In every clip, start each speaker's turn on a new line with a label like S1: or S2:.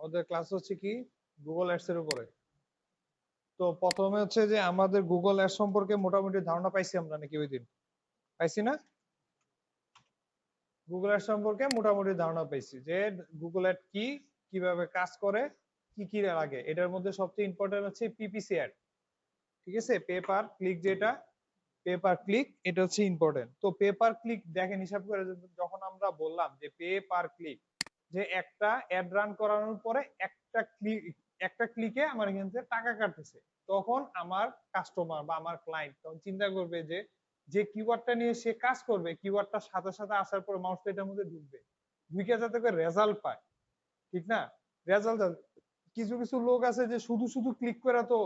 S1: আমাদের ক্লাস হচ্ছে কি গুগল অ্যাডস এর উপরে। তো প্রথমে হচ্ছে যে আমাদের গুগল অ্যাডস সম্পর্কে মোটামুটি ধারণা পাইছি আমরা নাকি ওই দিন পাইছি না? গুগল অ্যাডস সম্পর্কে মোটামুটি ধারণা পাইছি যে গুগল অ্যাড কি, কিভাবে কাজ করে, কি কি লাগে। এটার মধ্যে সবচেয়ে ইম্পর্টেন্ট হচ্ছে পিপিসি অ্যাড, ঠিক আছে? পেপার ক্লিক, যেটা পেপার ক্লিক, এটা হচ্ছে ইম্পর্টেন্ট। তো পেপার ক্লিক দেখেন হিসাব করে যখন আমরা বললাম যে পেপার ক্লিক, যে একটা অ্যাড রান করানোর পরে একটা ক্লিকে আমার এখান থেকে টাকা কাটতেছে, তখন আমার কাস্টমার বা আমার ক্লায়েন্ট তখন চিন্তা করবে যে যে কিওয়ার্ডটা নিয়ে সে কাজ করবে, কিওয়ার্ডটার সাথে সাথে আসার পর মাউস এটার মধ্যে ঢুকবে, ঢুকে যাতে করে রেজাল্ট পায়, ঠিক না? রেজাল্ট, কিছু কিছু লোক আছে যে শুধু শুধু ক্লিক করে তো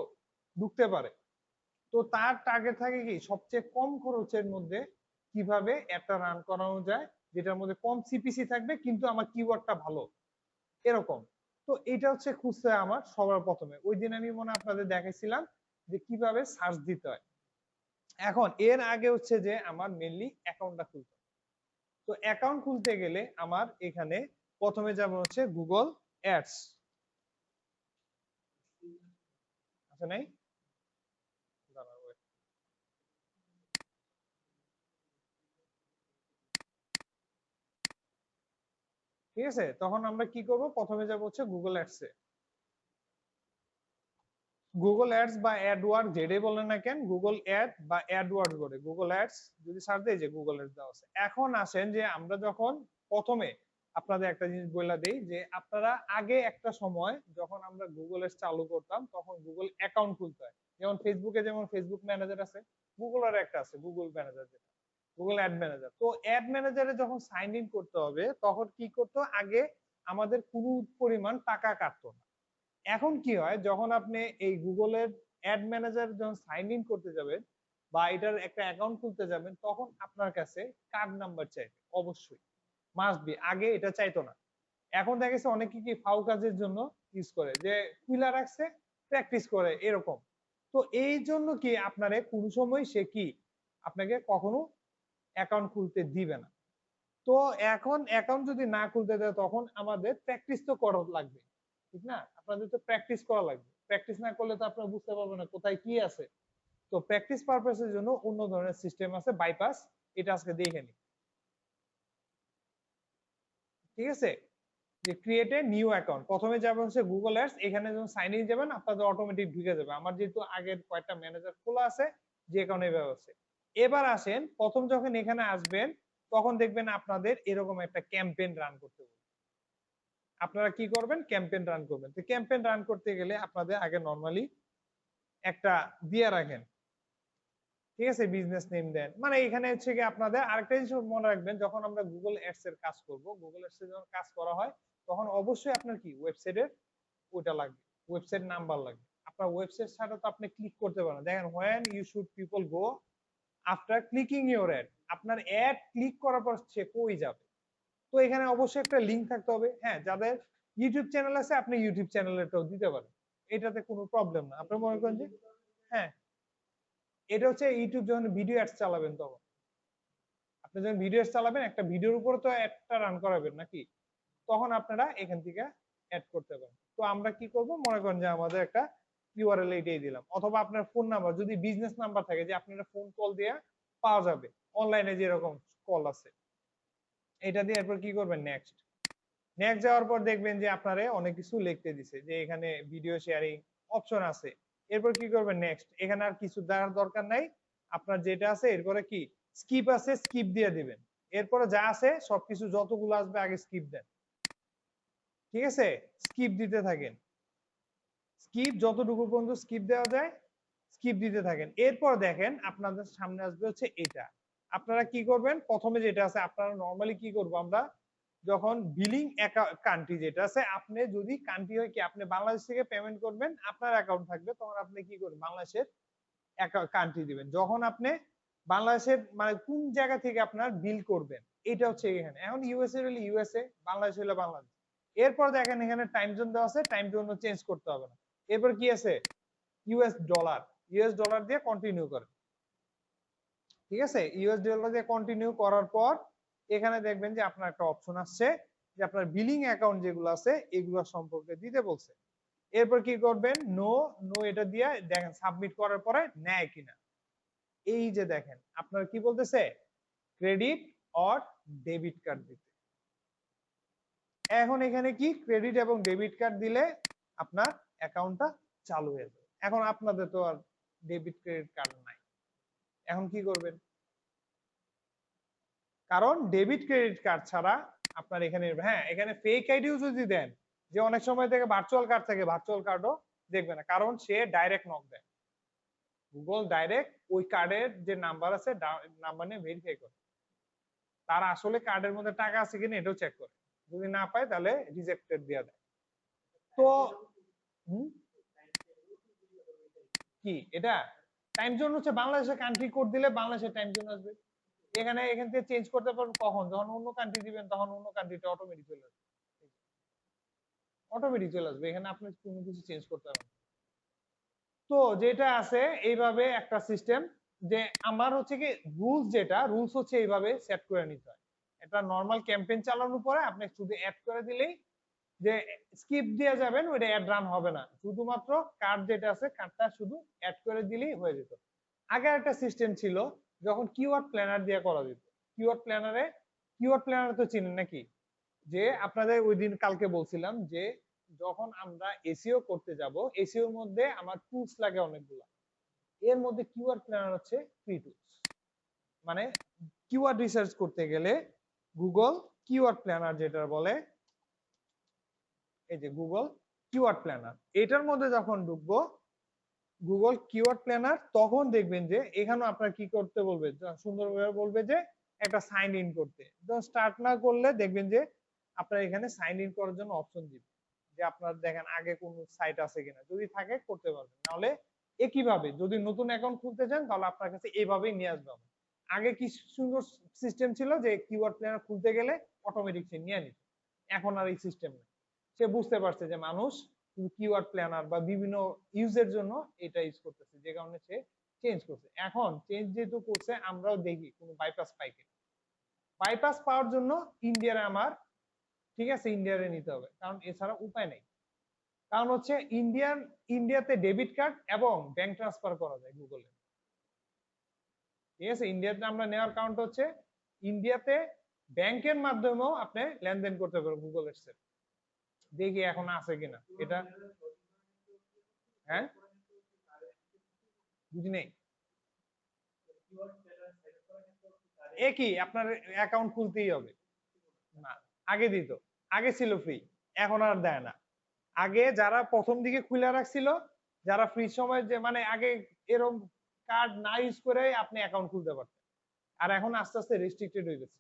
S1: ঢুকতে পারে। তো তার টার্গেট থাকে কি সবচেয়ে কম খরচের মধ্যে কিভাবে একটা রান করানো যায়, যেটার মধ্যে কম সিপিসি থাকবে কিন্তু আমার কিওয়ার্ডটা ভালো, এরকম। তো এটা হচ্ছে খুঁজতে আমার সবার প্রথমে, ওই দিন আমি মনে আপনাদের দেখাইছিলাম যে কিভাবে সার্চ দিতে হয়। এখন এর আগে হচ্ছে যে আমার মেইনলি অ্যাকাউন্টটা খুলতে, তো অ্যাকাউন্ট খুলতে গেলে আমার এখানে প্রথমে যাব হচ্ছে গুগল অ্যাডস, আছে নাই? ঠিক আছে, তখন আমরা কি করব, প্রথমে যাব হচ্ছে গুগল অ্যাডস এ। গুগল অ্যাডস বা অ্যাডওয়ার্ড যেটাই বলেন না কেন, গুগল অ্যাড বা অ্যাডওয়ার্ড করে গুগল অ্যাডস যদি সার্চ দেয় যে গুগল অ্যাডস দেওয়া আছে। এখন আসেন যে আমরা যখন প্রথমে আপনাদের একটা জিনিস বলে দেই যে আপনারা আগে একটা সময় যখন আমরা গুগল অ্যাডস চালু করতাম তখন গুগল অ্যাকাউন্ট খুলতে হয়, যেমন ফেসবুকে যেমন ফেসবুক ম্যানেজার আছে, গুগলের একটা আছে গুগল ম্যানেজার, যেটা গুগল অ্যাড ম্যানেজার। তো অ্যাড ম্যানেজারে যখন সাইন ইন করতে হবে তখন কি করতে, আগে আমাদের কোনো পরিমাণ টাকা কাটতো না। এখন কি হয়, যখন আপনি এই গুগলের অ্যাড ম্যানেজার যখন সাইন ইন করতে যাবেন বা এটার একটা অ্যাকাউন্ট খুলতে যাবেন, তখন আপনার কাছে কার্ড নাম্বার চাইবে, অবশ্যই মাস্ট বি। আগে এটা চাইতো না। এখন দেখা গেছে অনেকে কি ফাউ কাজের জন্য ইউজ করে, যে খুলে রাখছে প্র্যাকটিস করে এরকম। তো এই জন্য কি আপনারে কোন সময় সে কি আপনাকে কখনো অ্যাকাউন্ট খুলতে দিবে না। তো এখন অ্যাকাউন্ট যদি না খুলতে দেয় তখন আমাদের প্র্যাকটিস তো করা লাগবে, ঠিক না? আপনাদের তো প্র্যাকটিস করা লাগবে, প্র্যাকটিস না করলে তো আপনারা বুঝতে পারবেন না কোথায় কি আছে। তো প্র্যাকটিস পারপাসের জন্য অন্য ধরনের সিস্টেম আছে, বাইপাস, এটা আজকে দেখে নিই, ঠিক আছে? যে ক্রিয়েট এ নিউ অ্যাকাউন্ট, প্রথমে যাবেন হচ্ছে গুগল অ্যাডস, এখানে যখন সাইন ইন যাবেন আপনাদের অটোমেটিক ঢুকে যাবে। আমার যেহেতু আগের কয়েকটা ম্যানেজার খোলা আছে, যে কারণে এভাবে আছে। এবার আসেন, প্রথম যখন এখানে আসবেন তখন দেখবেন আপনাদের এরকম একটা ক্যাম্পেইন রান করতে হবে। আপনারা কি করবেন, ক্যাম্পেইন রান করবেন। তো ক্যাম্পেইন রান করতে গেলে আপনাদের আগে নরমালি একটা দিয়ে রাখেন, ঠিক আছে? বিজনেস নেম দেন, মানে এখানে হচ্ছে কি আপনাদের আরেকটা জিনিস মনে রাখবেন, যখন আমরা গুগল অ্যাডস এর কাজ করব, গুগল অ্যাডস এর যখন কাজ করা হয় তখন অবশ্যই আপনার কি ওয়েবসাইটের ওটা লাগবে, ওয়েবসাইট নাম্বার লাগবে। আপনার ওয়েবসাইট ছাড়া তো আপনি ক্লিক করতে পারেন। দেখেন when you should people go after clicking your ad, আপনার অ্যাড ক্লিক করার পর সে কই যাবে। তো এখানে অবশ্যই একটা লিংক থাকতে হবে। হ্যাঁ, যাদের ইউটিউব চ্যানেল আছে আপনি ইউটিউব চ্যানেলেরটাও দিতে পারেন, এটাতে কোনো প্রবলেম না। আপনি মনে করেন যে হ্যাঁ, এটা হচ্ছে ইউটিউব যখন ভিডিও অ্যাডস চালাবেন তখন, আপনি যখন ভিডিও অ্যাডস চালাবেন একটা ভিডিওর উপরে তো অ্যাডটা রান করাবেন নাকি, তখন আপনারা এখান থেকে অ্যাড করতে পারেন। তো আমরা কি করব, মনে করেন যে আমাদের একটা ইউআরএল এটাই দিলাম, অথবা আপনার ফোন নাম্বার যদি বিজনেস নাম্বার থাকে যে আপনারা ফোন কল দিয়ে পাওয়া যাবে, অনলাইনে যেরকম কল আছে, এটা দিয়ে এরপর কি করবেন, নেক্সট। নেক্সট যাওয়ার পর দেখবেন যে আপনারে অনেক কিছু লিখতে দিছে, যে এখানে ভিডিও শেয়ারিং অপশন আছে। এরপর কি করবেন, নেক্সট। এখানে আর কিছু দেওয়ার দরকার নাই, আপনার যেটা আছে এরপরে কি স্কিপ আছে, স্কিপ দিয়ে দিবেন। এরপরে যা আছে সবকিছু যতগুলো আসবে আগে স্কিপ দেন, ঠিক আছে? স্কিপ দিতে থাকেন, স্কিপ যতটুকু পর্যন্ত স্কিপ দেওয়া যায় স্কিপ দিতে থাকেন। এরপর দেখেন আপনাদের সামনে আসবে হচ্ছে এটা। আপনারা কি করবেন, প্রথমে যেটা আছে আপনারা নরমালি কি করবো আমরা, যখন বিলিং কান্ট্রি যেটা আছে, আপনি যদি কান্ট্রি হয় কি আপনি বাংলাদেশ থেকে পেমেন্ট করবেন, আপনার অ্যাকাউন্ট থাকবে, তখন আপনি কি করবেন বাংলাদেশের কান্ট্রি দিবেন। যখন আপনি বাংলাদেশের মানে কোন জায়গা থেকে আপনার বিল করবেন, এটা হচ্ছে এখানে। এখন ইউএসএ হলে ইউএসএ, বাংলাদেশ হলে বাংলাদেশ। এরপর দেখেন এখানে টাইম জোন দেওয়া আছে, টাইম জোন চেঞ্জ করতে হবে না। এরপর কি আছে, ইউএস ডলার, ইউএস ডলার দিয়ে কন্টিনিউ করেন, ঠিক আছে? ইউএস ডলার দিয়ে কন্টিনিউ করার পর এখানে দেখবেন যে আপনার একটা অপশন আসছে, যে আপনার বিলিং অ্যাকাউন্ট যেগুলো আছে এগুলো সম্পর্কে দিতে বলছে। এরপর কি করবেন, নো নো এটা দিয়ে দেখেন সাবমিট করার পরে নেয় কিনা। এই যে দেখেন আপনার কি বলতেছে, ক্রেডিট অর ডেবিট কার্ড দিতে। এখন এখানে কি ক্রেডিট এবং ডেবিট কার্ড দিলে আপনার অ্যাকাউন্টটা চালু হয়ে যাবে। এখন আপনাদের তো আর ডেবিট ক্রেডিট কার্ড নাই, এখন কি করবেন? কারণ ডেবিট ক্রেডিট কার্ড ছাড়া আপনার এখানে, হ্যাঁ এখানে ফেক আইডিও যদি দেন, যে অনেক সময় থেকে ভার্চুয়াল কার্ড থাকে, ভার্চুয়াল কার্ডও দেখবে না, কারণ সে ডাইরেক্ট নক দেয়। গুগল ডাইরেক্ট ওই কার্ডের যে নাম্বার আছে নাম্বার নিয়ে ভেরিফাই করে, তার আসলে কার্ডের মধ্যে টাকা আছে কিনা এটাও চেক করে, যদি না পায় তাহলে রিজেক্টেড দিয়ে দেয়। তো কি এটা টাইম জোন হচ্ছে, বাংলাদেশের কান্ট্রি কোড দিলে বাংলাদেশের টাইম জোন আসবে। এখানে এখান থেকে চেঞ্জ করতে পারবেন কখন, যখন অন্য কান্ট্রি দিবেন তখন অন্য কান্ট্রিটা অটোমেটিক চলে আসবে, অটোমেটিক চলে আসবে, এখানে আপনি কোনো কিছু চেঞ্জ করতে পারবেন। তো যেটা আছে এইভাবে একটা সিস্টেম, যে আমার হচ্ছে কি রুলস, যেটা রুলস হচ্ছে এইভাবে সেট করে নিতে হয়। এটা নরমাল ক্যাম্পেইন চালানোর পরে আপনি শুধু অ্যাড করে দিলেই, যে স্কিপ দিয়ে যাবেন ওইটা অ্যাড রান হবে না, শুধুমাত্র কার্ড যেটা আছে কার্ডটা শুধু অ্যাড করে দিলেই হয়ে যেত। আগে একটা সিস্টেম ছিল যখন কিওয়ার্ড প্ল্যানার দিয়ে করা যেত। কিওয়ার্ড প্ল্যানার তো চিনেন নাকি, যে আপনাদের ওই দিন কালকে বলছিলাম যে যখন আমরা এসইও করতে যাব, এসইওর মধ্যে আমার টুলস লাগে অনেকগুলো, এর মধ্যে কিওয়ার্ড প্ল্যানার হচ্ছে ফ্রি টুলস। মানে কিওয়ার্ড রিসার্চ করতে গেলে গুগল কিওয়ার্ড প্ল্যানার যেটা বলে, এই যে গুগল কিওয়ার্ড প্ল্যানার, এটার মধ্যে যখন ঢুকবো গুগল কিওয়ার্ড প্ল্যানার, তখন দেখবেন যে এখানে আপনার কি করতে বলবে, সুন্দরভাবে বলবে যে একটা সাইন ইন করতে। স্টার্ট না করলে দেখবেন যে আপনার এখানে সাইন ইন করার জন্য অপশন দিবে, যে আপনার দেখেন আগে কোন সাইট আছে কিনা, যদি থাকে করতে পারবেন, নাহলে একইভাবে যদি নতুন অ্যাকাউন্ট খুলতে চান তাহলে আপনার কাছে এইভাবেই নিয়ে আসবে। আগে কি সুন্দর সিস্টেম ছিল যে কিওয়ার্ড প্ল্যানার খুলতে গেলে অটোমেটিক সে নিয়ে নিত, এখন আর এই সিস্টেম নেই। সে বুঝতে পারছে যে মানুষ কিওয়ার্ড প্ল্যানার বা বিভিন্ন ইউজের জন্য এটা ইউজ করতেছে, যে কারণে সে চেঞ্জ করছে। এখন চেঞ্জ যেহেতু করছে, আমরাও দেখি কোনো বাইপাস পাই কিনা। বাইপাস পাওয়ার জন্য ইন্ডিয়ারে আমার, ঠিক আছে ইন্ডিয়ারে নিতে হবে, কারণ এছাড়া উপায় নেই। কারণ হচ্ছে ইন্ডিয়াতে ডেবিট কার্ড এবং ব্যাংক ট্রান্সফার করা যায় গুগলে, ঠিক আছে। ইন্ডিয়াতে আমরা নেওয়ার কারণটা হচ্ছে ইন্ডিয়াতে ব্যাংকের মাধ্যমেও আপনি লেনদেন করতে পারবেন গুগল এর। দেখি এখন আছে কিনা এটা, হ্যাঁ বুঝি নেই। একই আপনার অ্যাকাউন্ট খুলতেই হবে না, আগে দিত, আগে ছিল ফ্রি, এখন আর দেয় না। আগে যারা প্রথম দিকে খুলে রাখছিল, যারা ফ্রি সময়, যে মানে আগে এরকম কার্ড না ইউজ করে আপনি অ্যাকাউন্ট খুলতে পারতেন, আর এখন আস্তে আস্তে রেস্ট্রিক্টেড হয়ে গেছে।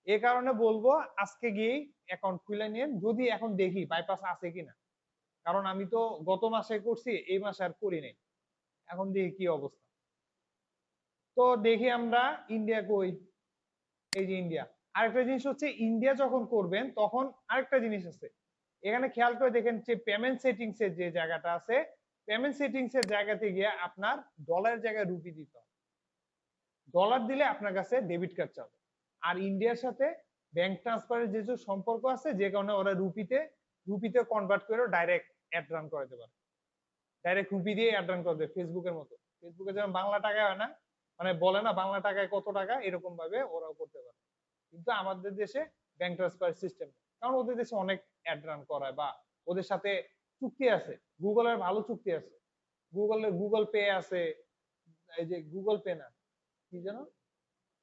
S1: এই কারণে বলবো আজকে গিয়েই অ্যাকাউন্ট খুলে নিন, যদি এখন দেখি বাইপাস আছে কিনা, কারণ আমি তো গত মাসে করছি, এই মাসে আর করি নাই, এখন দেখি কি অবস্থা। তো দেখি আমরা ইন্ডিয়া কই, এই যে ইন্ডিয়া। আরেকটা জিনিস হচ্ছে ইন্ডিয়া যখন করবেন তখন আরেকটা জিনিস আছে, এখানে খেয়াল করে দেখেন যে পেমেন্ট সেটিংস এর যে জায়গাটা আছে, পেমেন্ট সেটিংস এর জায়গাতে গিয়ে আপনার ডলারের জায়গায় রুপি দিতে হবে। ডলার দিলে আপনার কাছে ডেবিট কার্ড চাবে। আর ইন্ডিয়ার সাথে ব্যাংক ট্রান্সফারের যে সম্পর্ক আছে, যে কারণে ওরা রুপিতে কনভার্ট করে ডাইরেক্ট অ্যাড রান করাতে পারে, ডাইরেক্ট রুপি দিয়ে অ্যাড রান করে দেয়, ফেসবুকের মতো। ফেসবুকে যেমন বাংলা টাকায় হয় না, মানে বলে না বাংলা টাকায় কত টাকা, এরকম ভাবে ওরাও করতে পারে। কিন্তু আমাদের দেশে ব্যাংক ট্রান্সফার সিস্টেম, কারণ ওদের দেশে অনেক অ্যাড রান করায়, বা ওদের সাথে চুক্তি আছে, গুগলের ভালো চুক্তি আছে, গুগল পে আছে, এই যে গুগল পে না কি যেন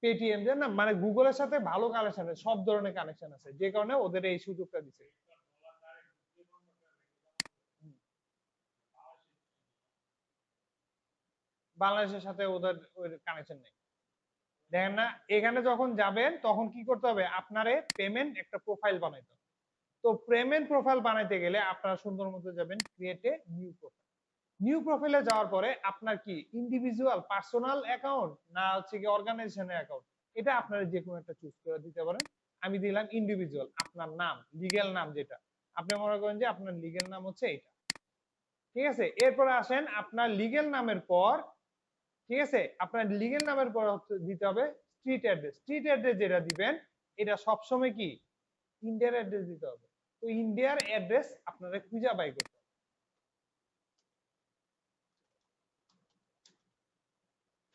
S1: পেটিএম, যে না মানে গুগলের সাথে ভালো কানেকশন আছে, সব ধরনের কানেকশন আছে, যে কারণে ওদের এই সুযোগটা দিচ্ছে। বাংলাদেশের সাথে ওদের ওই কানেকশন নেই, দেখেন না। এখানে যখন যাবেন তখন কি করতে হবে, আপনারে পেমেন্ট একটা প্রোফাইল বানাইতে হবে। তো পেমেন্ট প্রোফাইল বানাইতে গেলে আপনারা সুন্দর মতো যাবেন create a new profile. New প্রোফাইলে যাওয়ার পরে আপনার কি ইন্ডিভিজুয়াল পার্সোনাল অ্যাকাউন্ট না হচ্ছে কি অর্গানাইজেশনের অ্যাকাউন্ট, এটা আপনারা যে কোনো একটা চুজ করে দিতে পারেন। আমি দিলাম ইন্ডিভিজুয়াল, আপনার নাম লিগ্যাল নাম যেটা আপনি মনে করেন যে আপনার লিগ্যাল নাম হচ্ছে এটা, ঠিক আছে। এরপরে আসেন আপনার লিগ্যাল নামের পর, ঠিক আছে, আপনার লিগ্যাল নামের পর দিতে হবে স্ট্রিট অ্যাড্রেস। স্ট্রিট অ্যাড্রেস যেটা দিবেন এটা সবসময় কি ইন্ডিয়ার অ্যাড্রেস দিতে হবে। তো ইন্ডিয়ার অ্যাড্রেস আপনারা খুঁজে বাই করতে হবে।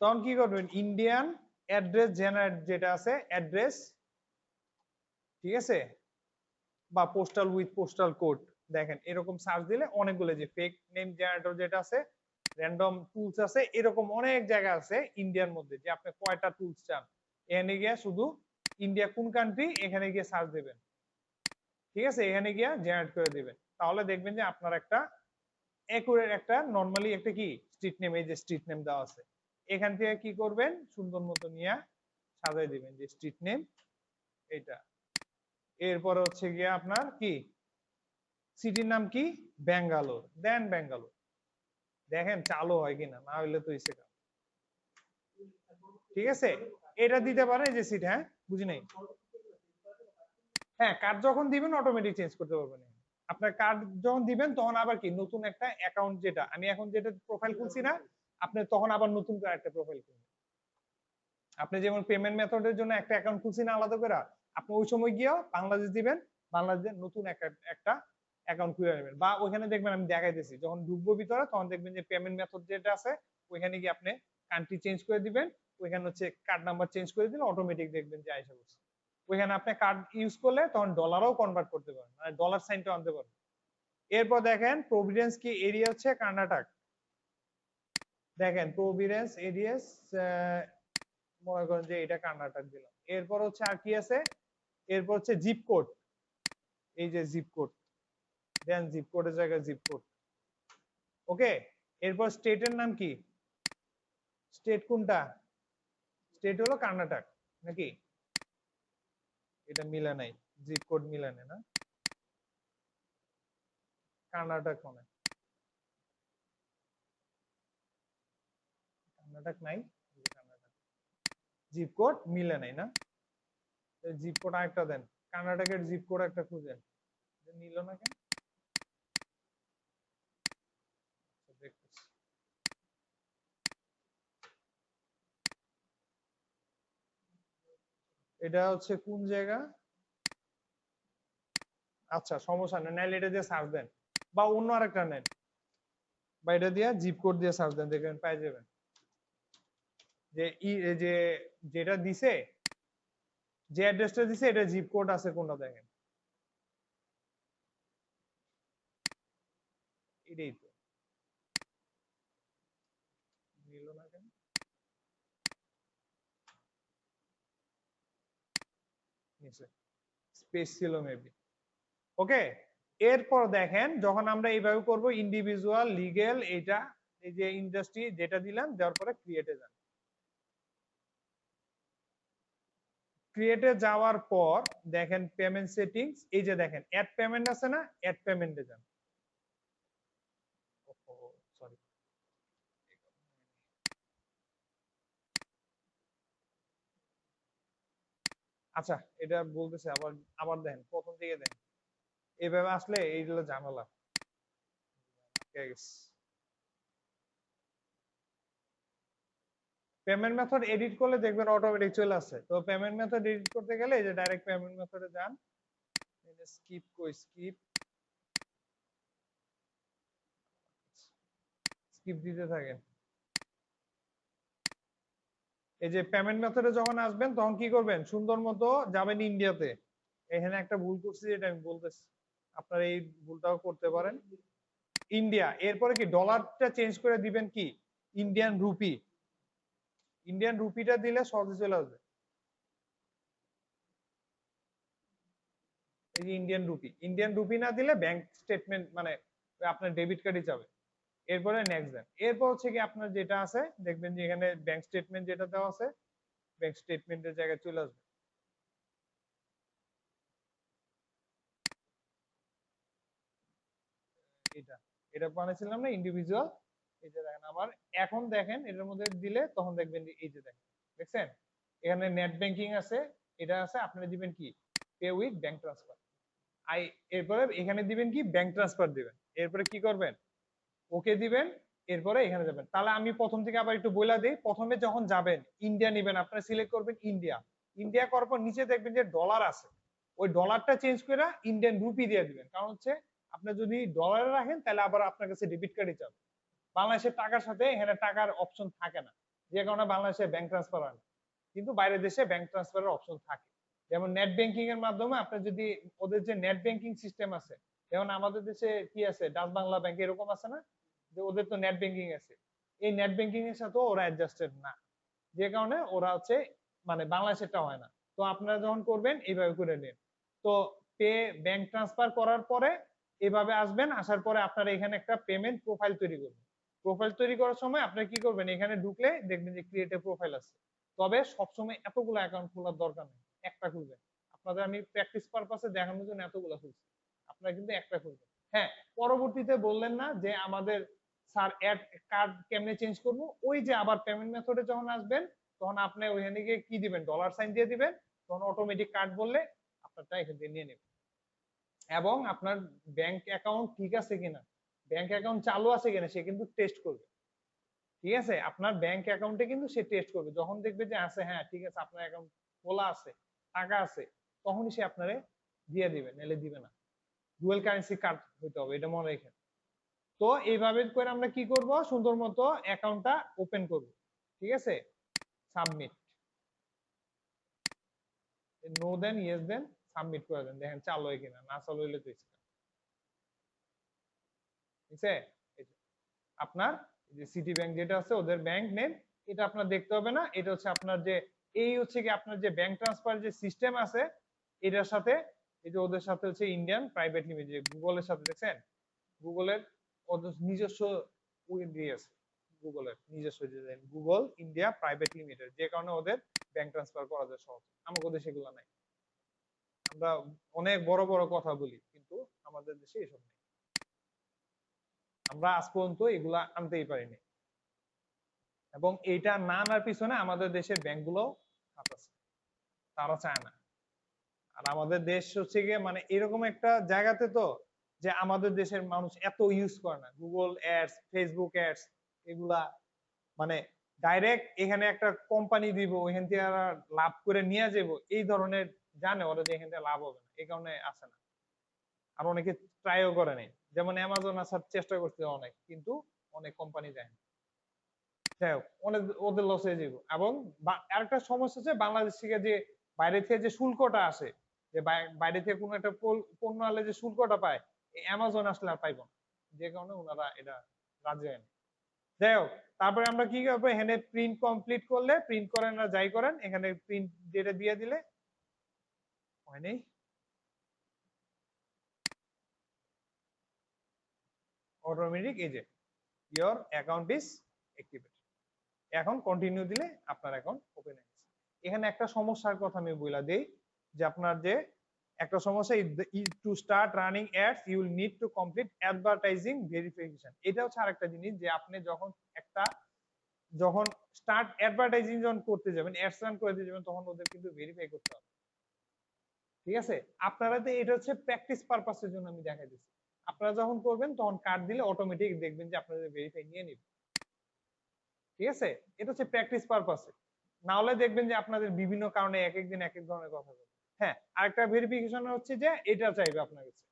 S1: তখন কি করবেন, ইন্ডিয়ান অ্যাড্রেস জেনারেট যেটা আছে অ্যাড্রেস, ঠিক আছে, বা পোস্টাল উইথ পোস্টাল কোড, দেখেন এরকম সার্চ দিলে অনেকগুলো যে ফেক নেম জেনারেটর যেটা আছে, র্যান্ডম টুলস আছে, এরকম অনেক জায়গা আছে ইন্ডিয়ার মধ্যে যে আপনি কয়টা টুলস চান, এখানে গিয়ে শুধু ইন্ডিয়া কোন কান্ট্রি এখানে গিয়ে সার্চ দিবেন, ঠিক আছে, এখানে গিয়ে জেনারেট করে দিবেন, তাহলে দেখবেন যে আপনার একটা একুরেট একটা নরমালি একটা কি স্ট্রিট নেম, এই যে স্ট্রিট নেম দেওয়া আছে, এখান থেকে কি করবেন সুন্দর মতো নিয়ে সাজাই দিবেন যে স্ট্রিট নেম এটা। এরপরে হচ্ছে গিয়ে আপনার কি সিটির নাম কি, ব্যাঙ্গালোর, দেন ব্যাঙ্গালোর, দেখেন চালু হয় কিনা, না হইলে তো ইসে ঠিক আছে, এটা দিতে পারে যে সিট, হ্যাঁ বুঝি নাই। হ্যাঁ কার্ড যখন দিবেন অটোমেটিক চেঞ্জ করতে পারবেন, আপনার কার্ড যখন দিবেন তখন আবার কি নতুন একটা অ্যাকাউন্ট, যেটা আমি এখন যেটা প্রোফাইল খুলছি না, আপনি তখন আবার নতুন করে একটা প্রোফাইল খুলবেন। আপনি যেমন পেমেন্ট মেথডের জন্য একটা অ্যাকাউন্ট খুলছি না আলাদা করে, আপনি ওই সময় গিয়েও বাংলাদেশ দিবেন, বাংলাদেশের নতুন একটা অ্যাকাউন্ট খুলে নেবেন, বা ওইখানে দেখবেন আমি দেখাইতেছি যখন ঢুকবো ভিতরে তখন দেখবেন যে পেমেন্ট মেথড যেটা আছে ওইখানে গিয়ে আপনি কান্ট্রি চেঞ্জ করে দিবেন, ওইখানে হচ্ছে কার্ড নাম্বার চেঞ্জ করে দিলে অটোমেটিক দেখবেন যে আইসা পড়ছে। ওইখানে আপনি কার্ড ইউজ করলে তখন ডলারও কনভার্ট করতে পারেন, মানে ডলার সাইনটা আনতে পারেন। এরপর দেখেন প্রভিডেন্স কি এরিয়া হচ্ছে কর্ণাটক, দেখেন প্রভিডেন্স এরিয়াস মনে করেন যে এটা কর্ণাটক দিলাম। এরপর হচ্ছে আর কি আছে, এরপর হচ্ছে জিপ কোড, এই যে জিপ কোড, দেন জিপ কোডের জায়গায় জিপ কোড, ওকে। এরপর স্টেটের নাম কি, স্টেট কোনটা, স্টেট হলো কর্ণাটক নাকি, এটা মিলে নাই, জিপ কোড মিলে না, কর্ণাটক মনে, কর্ণাটক নাই, কর্ণাটক জিপ কোড মিলে নাই না, জিপ কোড আরেকটা দেন, কর্ণাটকের জিপ কোড একটা খুঁজেন, নিল না কেন, দেখতেছি। এটা হচ্ছে কোন জায়গা, আচ্ছা সমস্যা নেই, নাইলে এটা দিয়ে সার্চ দেন, বা অন্য আরেকটা নেন, বা এটা দিয়ে জিপ কোড দিয়ে সার্চ দেন, দেখবেন পাই যাবেন যে যে যেটা দিছে, যে অ্যাড্রেসটা দিছে এটা জিপ কোড আছে কোনটা, দেখেন এটাই তো, নিল না কেন, নিচে স্পেস ছিল মেবি, ওকে। এরপর দেখেন যখন আমরা এইভাবে করব ইন্ডিভিজুয়াল লিগ্যাল, এটা এই যে ইন্ডাস্ট্রি যেটা দিলাম, দেওয়ার পরে ক্রিয়েটে যান, ক্রিয়েটে যাওয়ার পর দেখেন পেমেন্ট সেটিংস, এই যে দেখেন অ্যাড পেমেন্ট আছে না, অ্যাড পেমেন্টে যান, সরি আচ্ছা এটা বলতেছে আবার, আবার দেখেন প্রথম থেকে দেন, এইভাবে আসলে এইগুলো ঝামেলা, পেমেন্ট মেথড এডিট করলে দেখবেন অটোমেটিক চলে আসে, তো পেমেন্ট মেথড এডিট করতে গেলে এই যে ডাইরেক্ট পেমেন্ট মেথডে যান, স্কিপ স্কিপ স্কিপ দিতে থাকেন, এই যে পেমেন্ট মেথডে যখন আসবেন তখন কি করবেন, সুন্দর মতো যাবেন ইন্ডিয়াতে, এখানে একটা ভুল করছি যেটা আমি বলতেছি, আপনারা এই ভুলটাও করতে পারেন, ইন্ডিয়া, এরপরে কি ডলারটা চেঞ্জ করে দিবেন কি ইন্ডিয়ান রুপি, ইন্ডিয়ান রুপিটা দিলে সহজে চলে আসবে, এই যে ইন্ডিয়ান রুপি, ইন্ডিয়ান রুপি না দিলে ব্যাংক স্টেটমেন্ট মানে আপনার ডেবিট কার্ডই যাবে, এরপরে নেক্সট দেন, এরপর হচ্ছে কি আপনার যেটা আছে দেখবেন যে এখানে ব্যাংক স্টেটমেন্ট যেটা দেওয়া আছে, ব্যাংক স্টেটমেন্টের জায়গায় চলে আসবে, এটা এটা বানিয়েছিলাম না ইন্ডিভিজুয়াল, এই যে দেখেন আবার, এখন দেখেন এটার মধ্যে দিলে তখন দেখবেন যে এই যে দেখেন, দেখছেন এখানে নেট ব্যাংকিং আছে, এটা আছে, আপনারা দিবেন কি pay with bank transfer, I, এরপরে এখানে দিবেন কি ব্যাংক ট্রান্সফার দিবেন, এরপরে কি করবেন ওকে দিবেন, এরপরে এখানে যাবেন, তাহলে আমি প্রথম থেকে আবার একটু বইলা দিই, প্রথমে যখন যাবেন ইন্ডিয়া নিবেন, আপনারা সিলেক্ট করবেন ইন্ডিয়া, ইন্ডিয়া করার পর নিচে দেখবেন যে ডলার আছে, ওই ডলারটা চেঞ্জ করে ইন্ডিয়ান রুপি দিয়ে দিবেন। কারণ হচ্ছে আপনি যদি ডলারে রাখেন তাহলে আবার আপনার কাছে ডেবিট কার্ডই চাবে। বাংলাদেশের টাকার সাথে এখানে টাকার অপশন থাকে না, যে কারণে বাংলাদেশে ব্যাংক ট্রান্সফার হয় না, কিন্তু বাইরের দেশে ব্যাংক ট্রান্সফারের অপশন থাকে। যেমন নেট ব্যাংকিং এর মাধ্যমে আপনি যদি ওদের যে নেট ব্যাংকিং সিস্টেম আছে, যেমন আমাদের দেশে কি আছে, ডাচ বাংলা ব্যাংক এরকম আছে না, যে ওদের তো নেট ব্যাংকিং আছে, এই নেট ব্যাংকিং এর সাথে ওরা অ্যাডজাস্টেড না, যে কারণে ওরা হচ্ছে মানে বাংলাদেশেরটা হয় না। তো আপনারা যখন করবেন এইভাবে করে নিন। তো পে ব্যাংক ট্রান্সফার করার পরে এভাবে আসবেন, আসার পরে আপনারা এখানে একটা পেমেন্ট প্রোফাইল তৈরি করবেন। প্রোফাইল তৈরি করার সময় আপনারা কি করবেন, এখানে ঢুকলে দেখবেন যে ক্রিয়েট এ প্রোফাইল আছে। তবে সবসময় এতগুলো অ্যাকাউন্ট খোলার দরকার নেই, একটা খুলবেন। আপনাদের আমি প্র্যাকটিস পারপাসে দেখানোর জন্য এতগুলো খুলছি, আপনারা কিন্তু একটা খুলবেন। হ্যাঁ, পরবর্তীতে বললেন না যে আমাদের স্যার অ্যাড কার্ড কেমনে চেঞ্জ করব, ওই যে আবার পেমেন্ট মেথডে যখন আসবেন তখন আপনি ওইখানে গিয়ে কি দিবেন, ডলার সাইন দিয়ে দিবেন, তখন অটোমেটিক কার্ড বললে আপনারটা এখান থেকে নিয়ে নেবে। এবং আপনার ব্যাংক অ্যাকাউন্ট ঠিক আছে কিনা, ব্যাংক অ্যাকাউন্ট চালু আছে কিনা সে কিন্তু টেস্ট করবে। ঠিক আছে, আপনার ব্যাংক অ্যাকাউন্টে কিন্তু সে টেস্ট করবে, যখন দেখবে যে আছে, হ্যাঁ ঠিক আছে আপনার অ্যাকাউন্ট খোলা আছে, টাকা আছে, তখনই সে আপনারে দিয়ে দিবে, নাহলে দিবে না। ডুয়াল কারেন্সি কার্ড হইতে হবে, এটা মনে রাখেন। তো এইভাবে করে আমরা কি করব, সুন্দর মতো অ্যাকাউন্টটা ওপেন করব। ঠিক আছে, সাবমিট, নো দেন ইয়েস দেন, সাবমিট করে দেন, দেখেন চালু হয় কিনা, না চালু হইলে তো ঠিক আছে। আপনার যে সিটি ব্যাংক যেটা আছে ওদের ব্যাংক নেম, এটা আপনার দেখতে হবে না, এটা হচ্ছে আপনার যে এই হচ্ছে কি আপনার যে ব্যাংক ট্রান্সফার যে সিস্টেম আছে এটার সাথে, এই যে ওদের সাথে হচ্ছে ইন্ডিয়ান প্রাইভেট লিমিটেড, গুগলের সাথে দেখছেন, গুগলের ওদের নিজস্ব দিয়ে আছে, গুগলের নিজস্ব design, Google India private limited, যে কারণে ওদের ব্যাংক ট্রান্সফার করা যায় সহজ। আমাদের দেশে এগুলো নাই, আমরা অনেক বড় বড় কথা বলি কিন্তু আমাদের দেশে এসব নেই, আমরা আজ পর্যন্ত এগুলা আনতেই পারিনি। এবং এইটা না আনার পিছনে আমাদের দেশের ব্যাংকগুলো হাত আছে, তারা চায় না। আর আমাদের দেশ হচ্ছে গিয়ে মানে এরকম একটা জায়গাতে তো, যে আমাদের দেশের মানুষ এত ইউজ করে না গুগল অ্যাডস, ফেসবুক অ্যাডস, এগুলা মানে ডাইরেক্ট এখানে একটা কোম্পানি দিব, ওইখান থেকে লাভ করে নিয়ে যাবো, এই ধরনের জানে ওরা যে এখান থেকে লাভ হবে না, এই কারণে আসে না। আর অনেকে ট্রাইও করে নেই, যেমন অ্যামাজন আসার চেষ্টা করছে অনেক, কিন্তু অনেক কোম্পানি যায় না, যাই হোক অনেক ওদের লস হয়ে যাবে। এবং আরেকটা সমস্যা হচ্ছে বাংলাদেশ থেকে যে বাইরে থেকে যে শুল্কটা আসে, যে বাইরে থেকে কোনো একটা পণ্য আনলে যে শুল্কটা পায়, অ্যামাজন আসলে আর পাইব না, যে কারণে ওনারা এটা রাজি হয় না। যাই হোক, তারপরে আমরা কি করবো, এখানে প্রিন্ট কমপ্লিট করলে, প্রিন্ট করেন না যাই করেন, এখানে প্রিন্ট যেটা দিয়ে দিলে হয়নি, অটোমেটিক এই যে ইওর অ্যাকাউন্ট ইজ অ্যাক্টিভেটেড, এখন কন্টিনিউ দিলে আপনার অ্যাকাউন্ট ওপেন হয়ে গেছে। এখানে একটা সমস্যার কথা আমি বলে দেই, যে আপনার যে একটা সমস্যা, to start running ads you will need to complete advertising verification. এটা হচ্ছে আরেকটা জিনিস, যে আপনি যখন স্টার্ট অ্যাডভার্টাইজিং যখন করতে যাবেন, অ্যাডস রান করতে যাবেন, তখন ওদের কিন্তু ভেরিফাই করতে হবে। ঠিক আছে, আপনারা তো এটা হচ্ছে প্র্যাকটিস পারপাসের জন্য আমি দেখাই দিচ্ছি, আপনারা যখন করবেন তখন কার্ড দিলে অটোমেটিক দেখবেন যে আপনাদের ভেরিফাই নিয়ে নিবে। ঠিক আছে, এটা হচ্ছে প্র্যাকটিস পারপাসে, না হলে দেখবেন যে আপনাদের বিভিন্ন কারণে এক একদিন এক এক ধরনের কথা বলবে। হ্যাঁ, আরেকটা ভেরিফিকেশন হচ্ছে যে এটা চাইবে আপনার কাছে,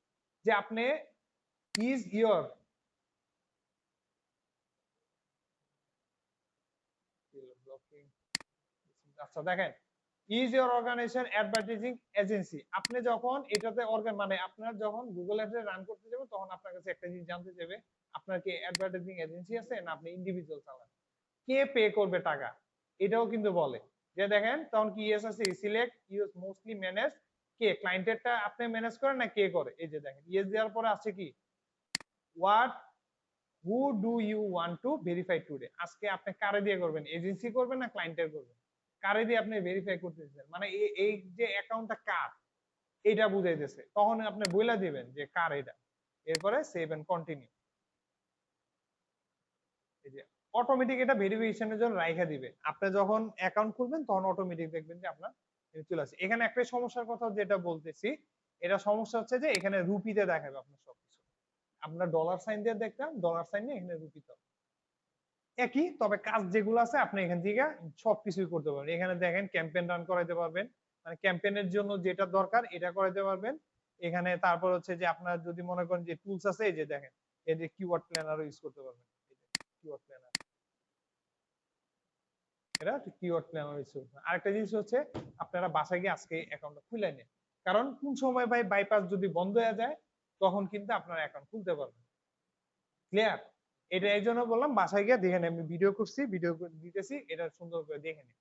S1: যে আপনি ইজ ইওর, আচ্ছা দেখেন, is your organization advertising agency, আপনি যখন এটাতে মানে আপনার যখন গুগল অ্যাডে রান করতে যাবেন তখন আপনার কাছে একটা জিনিস জানতে চাইবে, আপনার কি অ্যাডভার্টাইজিং এজেন্সি আছে না আপনি ইন্ডিভিজুয়াল চালান, কে পে করবে টাকা, এটাও কিন্তু বলে। যে দেখেন তখন কি ইয়েস আছে, সিলেক্ট ইউজ মোস্টলি ম্যানেজ, কে ক্লায়েন্টেরটা আপনি ম্যানেজ করেন না কে করে, এই যে দেখেন ইয়েস দেওয়ার পরে আছে কি, what who do you want to verify today, আজকে আপনি কারে দিয়ে করবেন, এজেন্সি করবেন না ক্লায়েন্টের করবেন, কারে দিয়ে আপনি ভেরিফাই করতেছেন, মানে এই যে অ্যাকাউন্টটা কার এটা বুঝাইতেছে, তখন আপনি বইলা দিবেন যে কার এটা, এরপরে সেভ এন্ড কন্টিনিউ, এই যে অটোমেটিক এটা ভেরিফিকেশনের জন্য রাইখা দিবে, আপনি যখন অ্যাকাউন্ট খুলবেন তখন অটোমেটিক দেখবেন যে আপনার চলে আসে। এখানে একটা সমস্যার কথা যেটা বলতেছি, এটা সমস্যা হচ্ছে যে এখানে রুপিতে দেখাবে আপনার সবকিছু, আপনার ডলার সাইন দিয়ে দেখতাম, ডলার সাইন দিয়ে এখানে রুপিতে একই, তবে কাজ যেগুলো আছে আপনি এখান থেকে সবকিছুই করতে পারবেন। এখানে দেখেন ক্যাম্পেইন রান করাইতে পারবেন, মানে ক্যাম্পেইনের জন্য যেটা দরকার এটা করে দিতে পারবেন এখানে। তারপর হচ্ছে যে আপনার যদি মনে করেন যে টুলস আছে, এই যে দেখেন এই যে কিওয়ার্ড প্ল্যানারও ইউজ করতে পারবেন। কিওয়ার্ড প্ল্যানার, এটা কিওয়ার্ড প্ল্যানার ইউজ করতে। আরেকটা জিনিস হচ্ছে আপনারা বাসায় গিয়ে আজকে অ্যাকাউন্টটা খুলে নেন, কারণ কোন সময় ভাই বাইপাস যদি বন্ধ হয়ে যায় তখন কিন্তু আপনার অ্যাকাউন্ট খুলতে পারবেন। ক্লিয়ার? এটা এই জন্য বললাম বাসায় গিয়ে দেখে নেন, আমি ভিডিও করছি, ভিডিও দিতেছি, এটা সুন্দর করে দেখে নিন।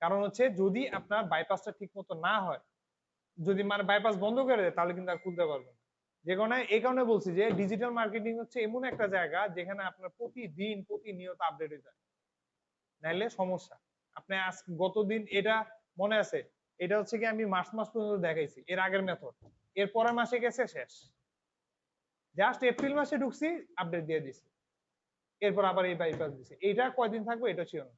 S1: কারণ হচ্ছে যদি আপনার বাইপাসটা ঠিক মতো না হয়, যদি মানে বাইপাস বন্ধ করে দেয় তাহলে কিন্তু আর খুলতে পারবেন না। যে কারণে এই কারণে বলছি যে ডিজিটাল মার্কেটিং হচ্ছে এমন একটা জায়গা যেখানে আপনার প্রতিদিন প্রতিনিয়ত আপডেট হয়ে যায়, নাইলে সমস্যা। আপনি আজ গতদিন এটা মনে আছে, এটা হচ্ছে কি আমি মার্চ মাস পর্যন্ত দেখাইছি এর আগের মেথড, এর পরের মাসে গেছে শেষ, জাস্ট এপ্রিল মাসে ঢুকছি আপডেট দিয়ে দিছি, এরপর আবার এই বাইপাস দিছে। এটা কয়দিন থাকবে এটা ছিল না।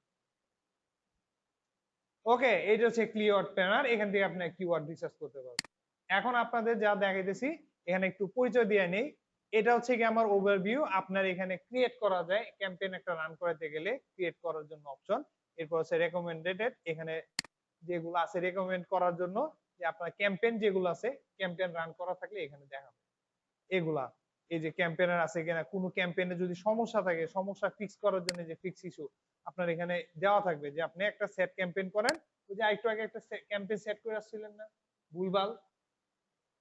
S1: ওকে, এটা হচ্ছে কিওয়ার্ড প্ল্যানার, এখান থেকে আপনি কিওয়ার্ড রিসার্চ করতে পারবেন। এখন আপনাদের যা দেখাইতেছি এখানে একটু পরিচয় দিয়ে নেই। এটা হচ্ছে কি আমার ওভারভিউ। আপনার এখানে ক্রিয়েট করা যায়, ক্যাম্পেইন একটা রান করাতে গেলে ক্রিয়েট করার জন্য অপশন, এরপর হচ্ছে রেকমেন্ডেড, এখানে যেগুলো আছে রেকমেন্ড করার জন্য, যে আপনার ক্যাম্পেইন যেগুলো আছে ক্যাম্পেইন রান করা থাকলে এখানে দেখাবে এগুলা। এই যে ক্যাম্পেইনার আছে কিনা, কোনো ক্যাম্পেইনে যদি সমস্যা থাকে সমস্যা ফিক্স করার জন্য যে ফিক্স ইস্যু আপনার এখানে দেওয়া থাকবে, যে আপনি একটা সেট ক্যাম্পেইন করেন, ওই যে একটু আগে একটা ক্যাম্পেইন সেট করে আসছিলেন না ভুলভাল,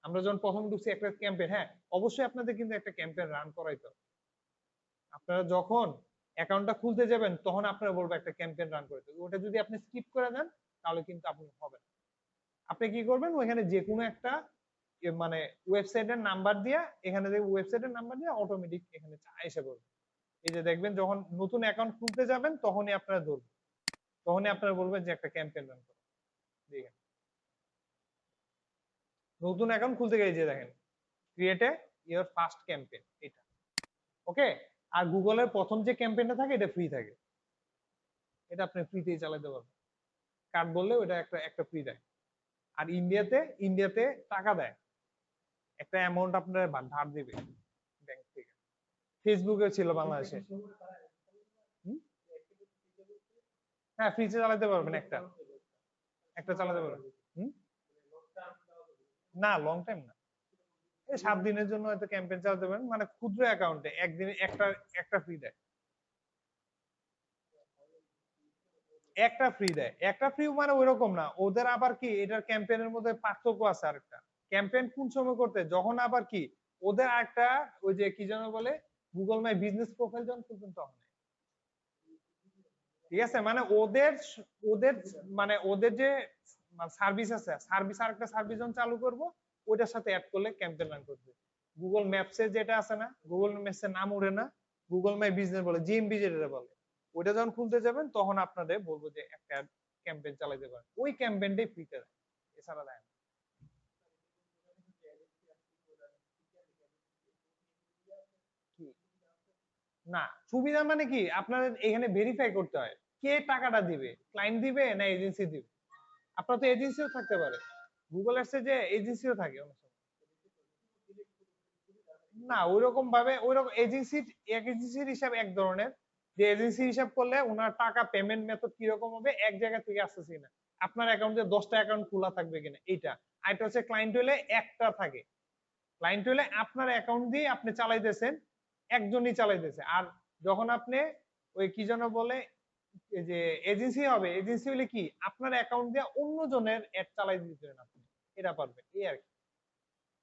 S1: আমরা যখন প্রথম ঢুকছি একটা ক্যাম্পেইন, হ্যাঁ অবশ্যই আপনাদের কিন্তু একটা ক্যাম্পেইন রান করাইতে হবে। আপনারা যখন অ্যাকাউন্টটা খুলতে যাবেন তখন আপনারা বলবো একটা ক্যাম্পেইন রান করতে, ওটা যদি আপনি স্কিপ করে দেন তাহলে কিন্তু আপনি হবে না। আপনি কি করবেন, ওইখানে যে কোনো একটা মানে ওয়েবসাইটের নাম্বার দিয়ে, এখানে দেখবেন ওয়েবসাইটের নাম্বার দিয়ে অটোমেটিক এখানে এসে পড়বে। এই যে দেখবেন যখন নতুন অ্যাকাউন্ট খুলতে যাবেন তখনই আপনারা ধরবেন, তখনই আপনারা বলবেন যে একটা ক্যাম্পেইন রান করুন। দেখেন নতুন অ্যাকাউন্ট খুলতে গিয়ে যে দেখেন create a your first campaign, এটা ওকে। আর গুগলের প্রথম যে ক্যাম্পেইনটা থাকে এটা ফ্রি থাকে, এটা আপনি ফ্রিতেই চালাতে পারবেন। কার্ড বললে ওটা একটা একটা ফ্রি দেয়। আর ইন্ডিয়াতে টাকা দেয়, একটা অ্যামাউন্ট আপনার ধার দিবে ব্যাংক থেকে। ফেসবুকে ছিল বাংলাদেশে। হ্যাঁ ফ্রিতে চালাতে পারবেন, একটা একটা চালাতে পারবেন। না লং টাইম না, এই 7 দিনের জন্য হয়তো ক্যাম্পেইন চালাতে পারেন, মানে ক্ষুদ্র অ্যাকাউন্টে একদিনে একটা একটা ফ্রি দেয়, একটা ফ্রি দেয়, একটা ফ্রি মানে ওইরকম না ওদের। আবার কি এটার ক্যাম্পেইনের মধ্যে পার্থক্য আছে আরেকটা, ক্যাম্পেইন কোন সময় করতে যখন আবার কি ওদের একটা ওই যে কি যেন বলে গুগল মাই বিজনেস প্রোফাইল যখন খুলবেন তখন, ঠিক আছে, মানে ওদের ওদের মানে ওদের যে সার্ভিস আছে, সার্ভিস আর একটা সার্ভিস যখন চালু করব ওইটার সাথে অ্যাড করলে ক্যাম্পেইন রান করবে। গুগল ম্যাপসে যেটা আছে না, গুগল ম্যাপসের নাম উঠে না, গুগল মাই বিজনেস বলে, জিএমবি যেটা বলে, ওইটা যখন খুলতে যাবেন তখন আপনাদের বলবো যে একটা ক্যাম্পেইন চালাতে পারেন, ওই ক্যাম্পেইনটাই ফ্রিতে দেয়, এছাড়া দেয় না। কি না সুবিধা মানে কি আপনাদের এখানে ভেরিফাই করতে হয় কে টাকাটা দিবে, ক্লায়েন্ট দিবে না এজেন্সি দিবে। আপনার তো এজেন্সিও থাকতে পারে, গুগল অ্যাডসে যে এজেন্সিও থাকে অনেক সময়। না ওইরকম ভাবে ওইরকম এজেন্সির, এক এজেন্সির হিসাব এক ধরনের, যে এজেন্সি হিসাব করলে ওনার টাকা পেমেন্ট মেথড কিরকম হবে এক জায়গা থেকে আসতেছে কিনা, আপনার অ্যাকাউন্টে 10টা অ্যাকাউন্ট খোলা থাকবে কিনা এইটা। আর এটা হচ্ছে ক্লায়েন্ট হলে একটা থাকে, ক্লায়েন্ট হলে আপনার অ্যাকাউন্ট দিয়ে আপনি চালাইতেছেন, একজনই চালাইতেছে। আর যখন আপনি ওই কি যেন বলে এই যে এজেন্সি হবে, এজেন্সি হলে কি আপনার অ্যাকাউন্ট দিয়ে অন্য জনের অ্যাড চালাই দিতেছেন আপনি, এটা পারবেন এই আর কি।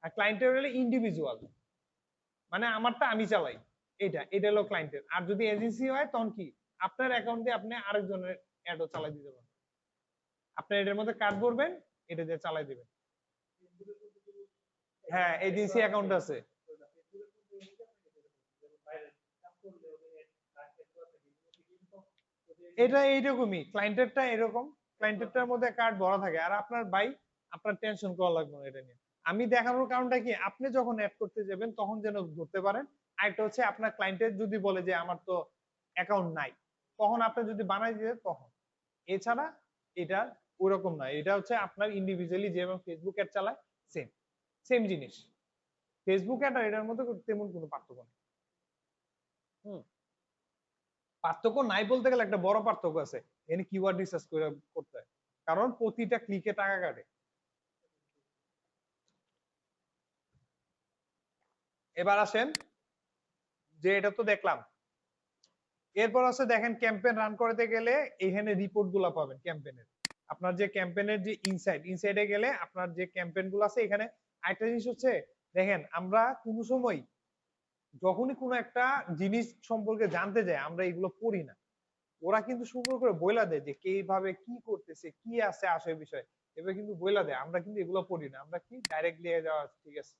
S1: আর ক্লায়েন্টের হলে ইন্ডিভিজুয়াল, মানে আমারটা আমি চালাই, এটা হলো ক্লায়েন্টের। আর যদি এজেন্সি হয় তখন কি আপনার অ্যাকাউন্ট দিয়ে আপনি আরেকজনের অ্যাডও চালাই দিতে পারবেন, আপনি এটার মধ্যে কার্ড ভরবেন, এটা দিয়ে চালাই দিবেন। হ্যাঁ এজেন্সি অ্যাকাউন্ট আছে। এটা এইরকমই, ক্লায়েন্টেরটা এরকম, ক্লায়েন্টেরটার মধ্যে কার্ড ভরা থাকে। আর আপনার ভাই আপনার টেনশন করা লাগবে না এটা নিয়ে। আমি দেখানোর কারণটা কি আপনি যখন অ্যাড করতে যাবেন তখন যেন ধরতে পারেন। আরেকটা হচ্ছে আপনার ক্লায়েন্টের যদি বলে যে আমার তো অ্যাকাউন্ট নাই, তখন আপনি যদি বানাই দিয়ে তখন। এছাড়া এটা ওরকম না, এটা হচ্ছে আপনার ইন্ডিভিজুয়ালি যেমন ফেসবুক অ্যাড চালায় সেম সেম জিনিস। ফেসবুক অ্যাড আর এটার মধ্যে তেমন কোনো পার্থক্য নেই। হুম, পার্থক্য নাই বলতে গেলে একটা বড় পার্থক্য আছে, এখানে কিওয়ার্ড রিসার্চ করে করতে হয়। কারণ প্রতিটা ক্লিকে টাকা কাটে। এবার আসেন যে এটা তো দেখলাম, এরপর আছে দেখেন ক্যাম্পেইন রান করতে গেলে এখানে রিপোর্ট গুলা পাবেন ক্যাম্পেইনের, আপনার যে ক্যাম্পেইনের যে ইনসাইডে গেলে আপনার যে ক্যাম্পেইন গুলো আছে এখানে। আরেকটা জিনিস হচ্ছে দেখেন আমরা কোনো সময় যখনই কোনো একটা জিনিস সম্পর্কে জানতে যাই আমরা এগুলো পড়ি না, ওরা কিন্তু সুন্দর করে বইলা দেয় যে কিভাবে কি করতেছে কি আছে আসে বিষয়, এবার কিন্তু বইলা দেয়, আমরা কিন্তু এগুলো পড়ি না, আমরা কি ডাইরেক্ট লিয়ে যাওয়া ঠিক আছে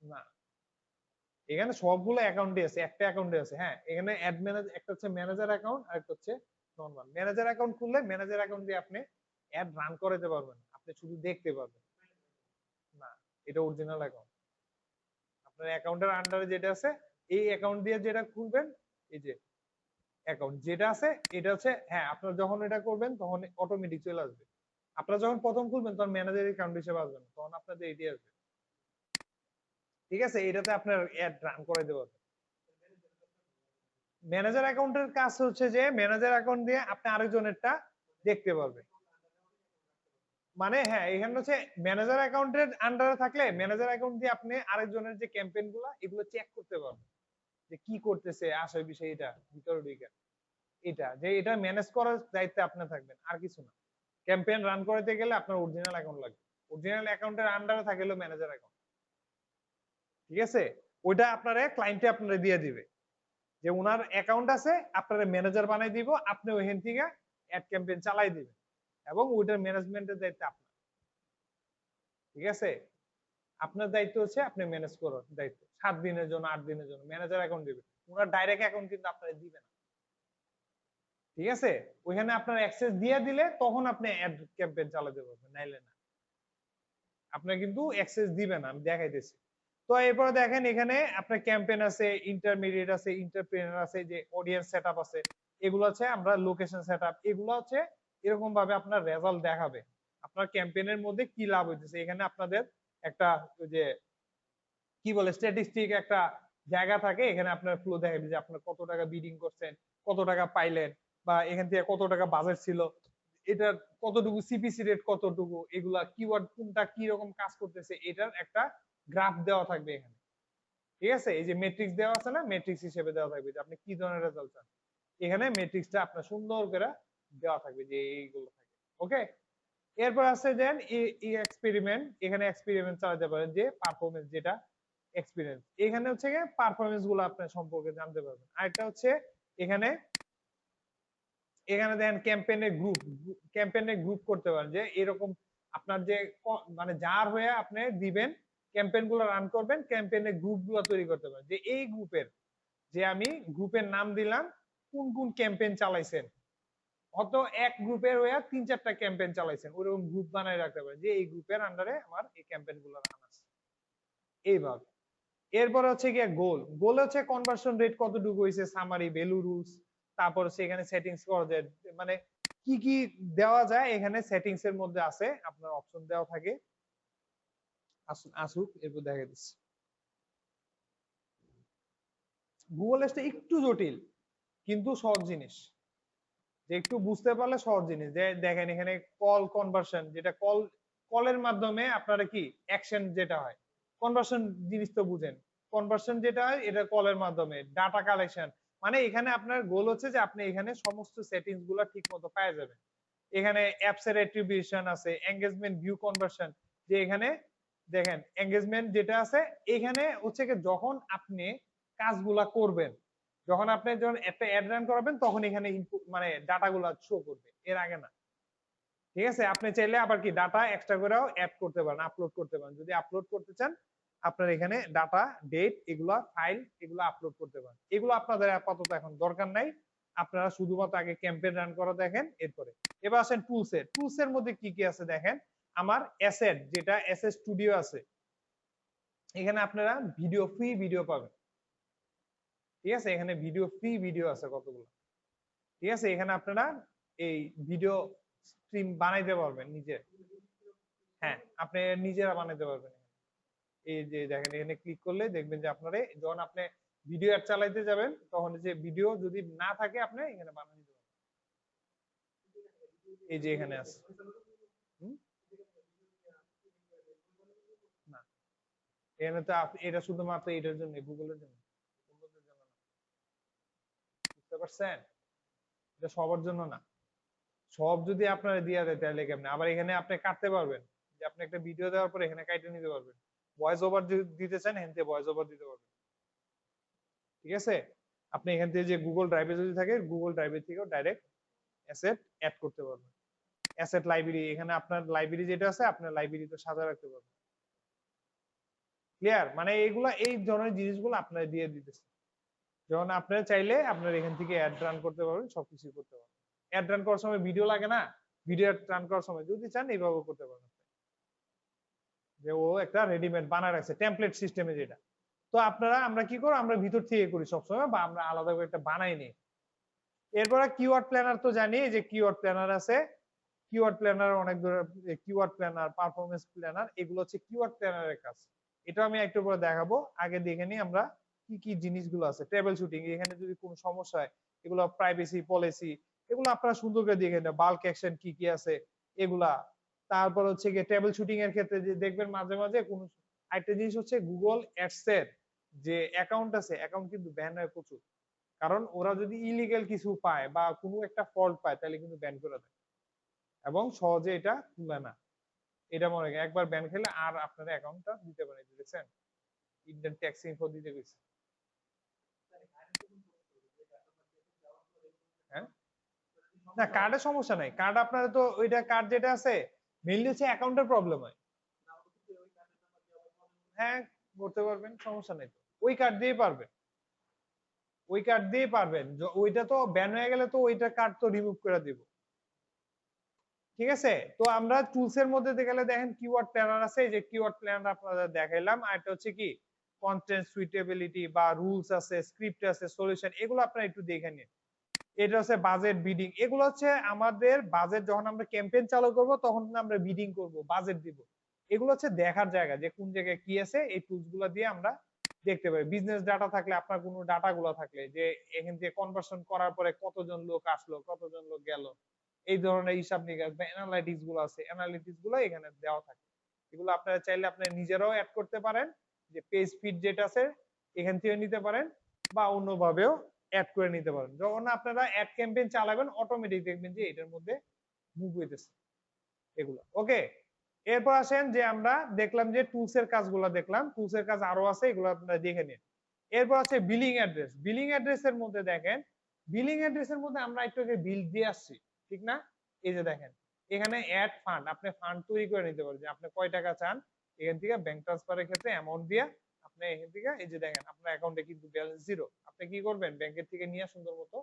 S1: না। এখানে সবগুলো অ্যাকাউন্টে আছে, একটা অ্যাকাউন্টে আছে। হ্যাঁ এখানে অ্যাড ম্যানেজার, একটা হচ্ছে ম্যানেজার অ্যাকাউন্ট আর একটা হচ্ছে নরমাল। ম্যানেজার অ্যাকাউন্ট খুললে ম্যানেজার অ্যাকাউন্ট দিয়ে আপনি অ্যাড রান করাতে পারবেন, আপনি শুধু দেখতে পারবেন না, এটা অরিজিনাল অ্যাকাউন্ট। আপনার অ্যাকাউন্টের আন্ডারে যেটা আছে এই অ্যাকাউন্ট দিয়ে যেটা খুলবেন, এই যে অ্যাকাউন্ট যেটা আছে এটা হচ্ছে, হ্যাঁ আপনার যখন এটা করবেন তখন অটোমেটিক চলে আসবে। আপনারা যখন প্রথম খুলবেন তখন ম্যানেজার অ্যাকাউন্ট হিসেবে আসবে না, তখন আপনাদের এটি আসবে। ঠিক আছে, এটাতে আপনার অ্যাড রান করে দেওয়া। ম্যানেজার অ্যাকাউন্টের কাজ হচ্ছে যে ম্যানেজার অ্যাকাউন্ট দিয়ে আপনি আরেকজনেরটা দেখতে পারবেন। মানে হ্যাঁ এখানে হচ্ছে ম্যানেজার অ্যাকাউন্টের আন্ডারে থাকলে ম্যানেজার অ্যাকাউন্ট দিয়ে আপনি আরেকজনের যে ক্যাম্পেইন গুলা এগুলো চেক করতে পারবেন, যে কি করতেছে আসল বিষয়, এটা ভিতরে ঢুকে এটা যে এটা ম্যানেজ করার দায়িত্বে আপনি থাকবেন, আর কিছু না। ক্যাম্পেইন রান করতে গেলে আপনার অরিজিনাল অ্যাকাউন্ট লাগবে, অরিজিনাল অ্যাকাউন্টের আন্ডারে থাকলে ম্যানেজার অ্যাকাউন্ট। ঠিক আছে, ওইটা আপনারে ক্লায়েন্টে আপনারে দিয়ে দিবে যে উনার অ্যাকাউন্ট আছে, আপনারা ম্যানেজার বানাই দিব, আপনি ওইখান থেকে অ্যাড ক্যাম্পেইন চালাই দিবেন এবং ওইটার ম্যানেজমেন্টের দায়িত্ব আপনার। ঠিক আছে, আপনার দায়িত্ব হচ্ছে আপনি ম্যানেজ করার দায়িত্ব, 7 দিনের জন্য 8 দিনের জন্য ম্যানেজার অ্যাকাউন্ট দিবে, ওনার ডাইরেক্ট অ্যাকাউন্ট কিন্তু আপনারা দিবেন না। ঠিক আছে, ওইখানে আপনার অ্যাক্সেস দিয়ে দিলে তখন আপনি অ্যাড ক্যাম্পেইন চালাতে পারবেন, নাইলে না। আপনার কিন্তু অ্যাক্সেস দিবে না, আমি দেখাইতেছি। তো এরপরে দেখেন এখানে আপনার ক্যাম্পেইন আছে, ইন্টারমিডিয়েট আছে, এন্টারপ্রেনার আছে, যে অডিয়েন্স সেটআপ আছে, এগুলো হচ্ছে আমরা লোকেশন সেটআপ, এগুলো হচ্ছে এরকম ভাবে আপনার রেজাল্ট দেখাবে আপনার ক্যাম্পেইনের মধ্যে কি লাভ হইতেছে। এখানে আপনাদের একটা ওই যে কি বলে স্ট্যাটিস্টিক একটা জায়গা থাকে, এখানে আপনার ফ্লো দেখাবে যে আপনার কত টাকা বিডিং করছেন, কত টাকা পাইলেন, বা এখান থেকে কত টাকা বাজেট ছিল, এটার কতটুকু সিপিসি রেট কতটুকু, এগুলা কিওয়ার্ড কোনটা কি রকম কাজ করতেছে, এটার একটা গ্রাফ দেওয়া থাকবে এখানে। ঠিক আছে, এই যে ম্যাট্রিক্স দেওয়া আছে না, ম্যাট্রিক্স হিসেবে দেওয়া থাকবে যে আপনি কি ধরনের রেজাল্ট চান, এখানে ম্যাট্রিক্সটা আপনার সুন্দর করে দেওয়া থাকবে যে এইগুলো থাকে। ওকে, এরপর আছে দেন এই এক্সপেরিমেন্ট, এখানে এক্সপেরিমেন্ট চালাতে পারেন, যে পারফরম্যান্স যেটা এক্সপিরিয়েন্স, এখানে হচ্ছে গিয়ে পারফরম্যান্স গুলো আপনার সম্পর্কে জানতে পারবেন। আরেকটা হচ্ছে এখানে এখানে দেখেন ক্যাম্পেইনে গ্রুপ করতে পারেন, যে এরকম আপনার যে মানে যার হয়ে আপনি দিবেন ক্যাম্পেইন গুলো রান করবেন, ক্যাম্পেইনে গ্রুপ গুলো তৈরি করতে পারেন, যে এই গ্রুপের যে আমি গ্রুপের নাম দিলাম কোন কোন ক্যাম্পেইন চালাইছেন, অত এক গ্রুপের হয়ে 3-4টা ক্যাম্পেইন চালাইছেন, ওরকম গ্রুপ বানায় রাখতে পারেন যে এই গ্রুপের আন্ডারে আমার এই ক্যাম্পেইন গুলো রান আছে এইভাবে। এরপর হচ্ছে গিয়ে গোল হচ্ছে কনভার্সন রেট কতটুকু হয়েছে, সামারি, ভ্যালু রুলস, তারপর সেখানে সেটিংস করা যায়, মানে কি কি দেওয়া যায় এখানে সেটিংস এর মধ্যে আছে, আপনার অপশন দেওয়া থাকে। আসুক এরপর দেখা দিচ্ছি। গুগল এসটা একটু জটিল কিন্তু সহজ জিনিস, যে একটু বুঝতে পারলে সহজ জিনিস। যে দেখেন এখানে কল কনভার্সন, যেটা কলের মাধ্যমে আপনারা কি অ্যাকশন যেটা হয়, কনভার্সন জিনিস তো বুঝেন, কনভার্সন যেটা হয় এটা কলের মাধ্যমে, ডাটা কালেকশন, মানে এখানে আপনার গোল হচ্ছে যে আপনি এখানে সমস্ত সেটিংস গুলো ঠিক মতো পাওয়া যাবেন। এখানে অ্যাপস এর অ্যাট্রিবিউশন আছে, এঙ্গেজমেন্ট, ভিউ কনভার্সন, যে এখানে দেখেন এঙ্গেজমেন্ট যেটা আছে, এখানে হচ্ছে কি যখন আপনি কাজগুলা করবেন, যখন একটা অ্যাড রান করাবেন তখন এখানে ইনপুট মানে ডাটাগুলো শো করবে, এর আগে না। ঠিক আছে, আপনি চাইলে আবার কি ডাটা এক্সট্রা করেও অ্যাড করতে পারেন, আপলোড করতে পারেন, যদি আপলোড করতে চান আপনার এখানে ডাটা, ডেট, এগুলা ফাইল, এগুলো আপলোড করতে পারেন। এগুলো আপনাদের আপাতত এখন দরকার নাই, আপনারা শুধুমাত্র আগে ক্যাম্পেইন রান করা দেখেন। এরপরে এবার আসেন টুলস এর মধ্যে কি কি আছে দেখেন। আমার অ্যাসেট যেটা অ্যাসেট স্টুডিও আছে, এখানে আপনারা ফ্রি ভিডিও পাবেন। ঠিক আছে, এখানে ফ্রি ভিডিও আছে কতগুলো। ঠিক আছে, এখানে আপনারা এই ভিডিও স্ট্রিম বানাইতে পারবেন নিজে, হ্যাঁ আপনি নিজেরা বানাইতে পারবেন। এই যে দেখেন এখানে ক্লিক করলে দেখবেন যে আপনারা যখন আপনি ভিডিও অ্যাড চালাইতে যাবেন তখন যে ভিডিও যদি না থাকে আপনি এখানে বানিয়ে দিতে পারবেন। এই যে এখানে আছে। না, এখানে তো এটা শুধুমাত্র এটার জন্য, গুগলের জন্য, অন্যদের জন্য না। বুঝতে পারছেন? এটা সবার জন্য না। সব যদি আপনারা দিয়ে দেয় তাহলে কেমনে? আবার এখানে আপনি কাটতে পারবেন, যে আপনি একটা ভিডিও দেওয়ার পর এখানে কাটে নিতে পারবেন। ভয়েস ওভার দিতে চান, এখান থেকে ভয়েস ওভার দিতে পারবেন। ঠিক আছে? আপনি এখান থেকে যে গুগল ড্রাইভে যদি থাকে, গুগল ড্রাইভে থেকেও ডাইরেক্ট অ্যাসেট অ্যাড করতে পারবেন। অ্যাসেট লাইব্রেরি, এখানে আপনার লাইব্রেরি যেটা আছে আপনার লাইব্রেরিতে সাজা রাখতে পারবেন। ক্লিয়ার? মানে এইগুলা, এই ধরনের জিনিসগুলো আপনারা দিয়ে দিতেছে। যখন আপনারা চাইলে আপনারা এখান থেকে অ্যাড রান করতে পারবেন, সবকিছু করতে পারবেন। অ্যাড রান করার সময় ভিডিও লাগে না, ভিডিও রান করার সময় যদি চান এইভাবে করতে পারবেন। যে ও একটা রেডিমেড বানায় রাখছে টেমপ্লেট সিস্টেমে যেটা। তো আপনারা, আমরা কি করব, আমরা ভিতর থেকে করি সবসময়, বা আমরা আলাদা করে একটা বানাই নি। এরপরে কিওয়ার্ড প্ল্যানার তো জানি, যে কিওয়ার্ড প্ল্যানার আছে। কিওয়ার্ড প্ল্যানার অনেক ধরনের, কিওয়ার্ড প্ল্যানার, পারফরম্যান্স প্ল্যানার, এগুলো হচ্ছে কিওয়ার্ড প্ল্যানারের কাজ। এটা আমি একটু পরে দেখাবো, আগে দেখে নিই আমরা কি কি জিনিসগুলো আছে। টেবিল শুটিং, এখানে যদি কোনো সমস্যা হয়, এগুলো প্রাইভেসি পলিসি, এগুলো আপনারা সুন্দর করে দেখে নেন। বাল্ক অ্যাকশন কি কি আছে এগুলা। তারপর হচ্ছে গিয়ে টেবিল শুটিং এর ক্ষেত্রে যে দেখবেন মাঝে মাঝে কোন একটা জিনিস হচ্ছে, গুগল অ্যাডস এর যে অ্যাকাউন্ট আছে, অ্যাকাউন্ট কিন্তু ব্যান হয় প্রচুর। কারণ ওরা যদি ইলিগেল কিছু পায় বা কোনো একটা ফল্ট পায়, তাহলে কিন্তু ব্যান করে দেয় এবং সহজে এটা তুলে না। এটা মনে রাখেন, একবার ব্যান খেলে আর আপনার অ্যাকাউন্টটা দিতে পারে। দেখছেন, ইন্ডিয়ান ট্যাক্স ইনফো দিতে গেছে। হ্যাঁ, না কার্ডের সমস্যা নাই। কার্ড আপনার তো ওইটা, কার্ড যেটা আছে মেইনলি হচ্ছে অ্যাকাউন্টের প্রবলেম হয়। হ্যাঁ, করতে পারবেন, সমস্যা নেই তো। ওই কার্ড দিয়ে পারবেন, ওই কার্ড দিয়ে পারবেন। ওইটা তো ব্যান হয়ে গেলে তো ওইটা কার্ড তো রিমুভ করে দিব। ঠিক আছে? তো আমরা টুলস এর মধ্যে গেলে দেখেন কিওয়ার্ড প্ল্যানার আছে, এই যে কিওয়ার্ড প্ল্যানার আপনাদের দেখাইলাম। আর এটা হচ্ছে কি কন্টেন্ট সুইটেবিলিটি বা রুলস আছে, স্ক্রিপ্ট আছে, সলিউশন, এগুলো আপনারা একটু দেখে নিন। এটা হচ্ছে বাজেট বিডিং, এগুলো হচ্ছে আমাদের বাজেট, যখন আমরা ক্যাম্পেইন চালু করব তখন আমরা বিডিং করব, বাজেট দিব। এগুলো হচ্ছে দেখার জায়গা, যে কোন জায়গায় কি আছে, এই টুলস গুলো দিয়ে আমরা দেখতে পারি। বিজনেস ডাটা থাকলে, আপনার কোনো ডাটা গুলো থাকলে, যে এখান থেকে কনভার্সন করার পরে কতজন লোক আসলো, কতজন লোক গেল, এই ধরনের হিসাব নিকাশ বা অ্যানালাইটিক্স গুলো আছে, অ্যানালিটিক্স গুলো এখানে দেওয়া থাকে। এগুলো আপনারা চাইলে আপনারা নিজেরাও অ্যাড করতে পারেন, যে পেজ ফিড যেটা আছে এখান থেকে নিতে পারেন, বা অন্যভাবেও অ্যাড করে নিতে পারেন। যখন আপনারা অ্যাড ক্যাম্পেইন চালাবেন, অটোমেটিক দেখবেন যে এটার মধ্যে মুভ হইতেছে এগুলো। ওকে, এরপর আসেন যে আমরা দেখলাম যে টুলস এর কাজগুলো দেখলাম, টুলস এর কাজ আরো আছে, এগুলো আপনারা দেখে নিন। এরপর আছে বিলিং অ্যাড্রেস। বিলিং অ্যাড্রেসের মধ্যে দেখেন, বিলিং অ্যাড্রেসের মধ্যে আমরা একটু আগে বিল দিয়ে আসছি, ঠিক না? এই যে দেখেন, এখানে অ্যাড ফান্ড, আপনি ফান্ড তৈরি করে নিতে পারেন, যে আপনি কয় টাকা চান, এখান থেকে ব্যাংক ট্রান্সফারের ক্ষেত্রে অ্যামাউন্ট দিয়ে আপনি এখান থেকে, এই যে দেখেন আপনার অ্যাকাউন্টে কিন্তু ব্যালেন্স জিরো, আপনি কি করবেন, ব্যাংকের থেকে নিয়ে সুন্দর মতো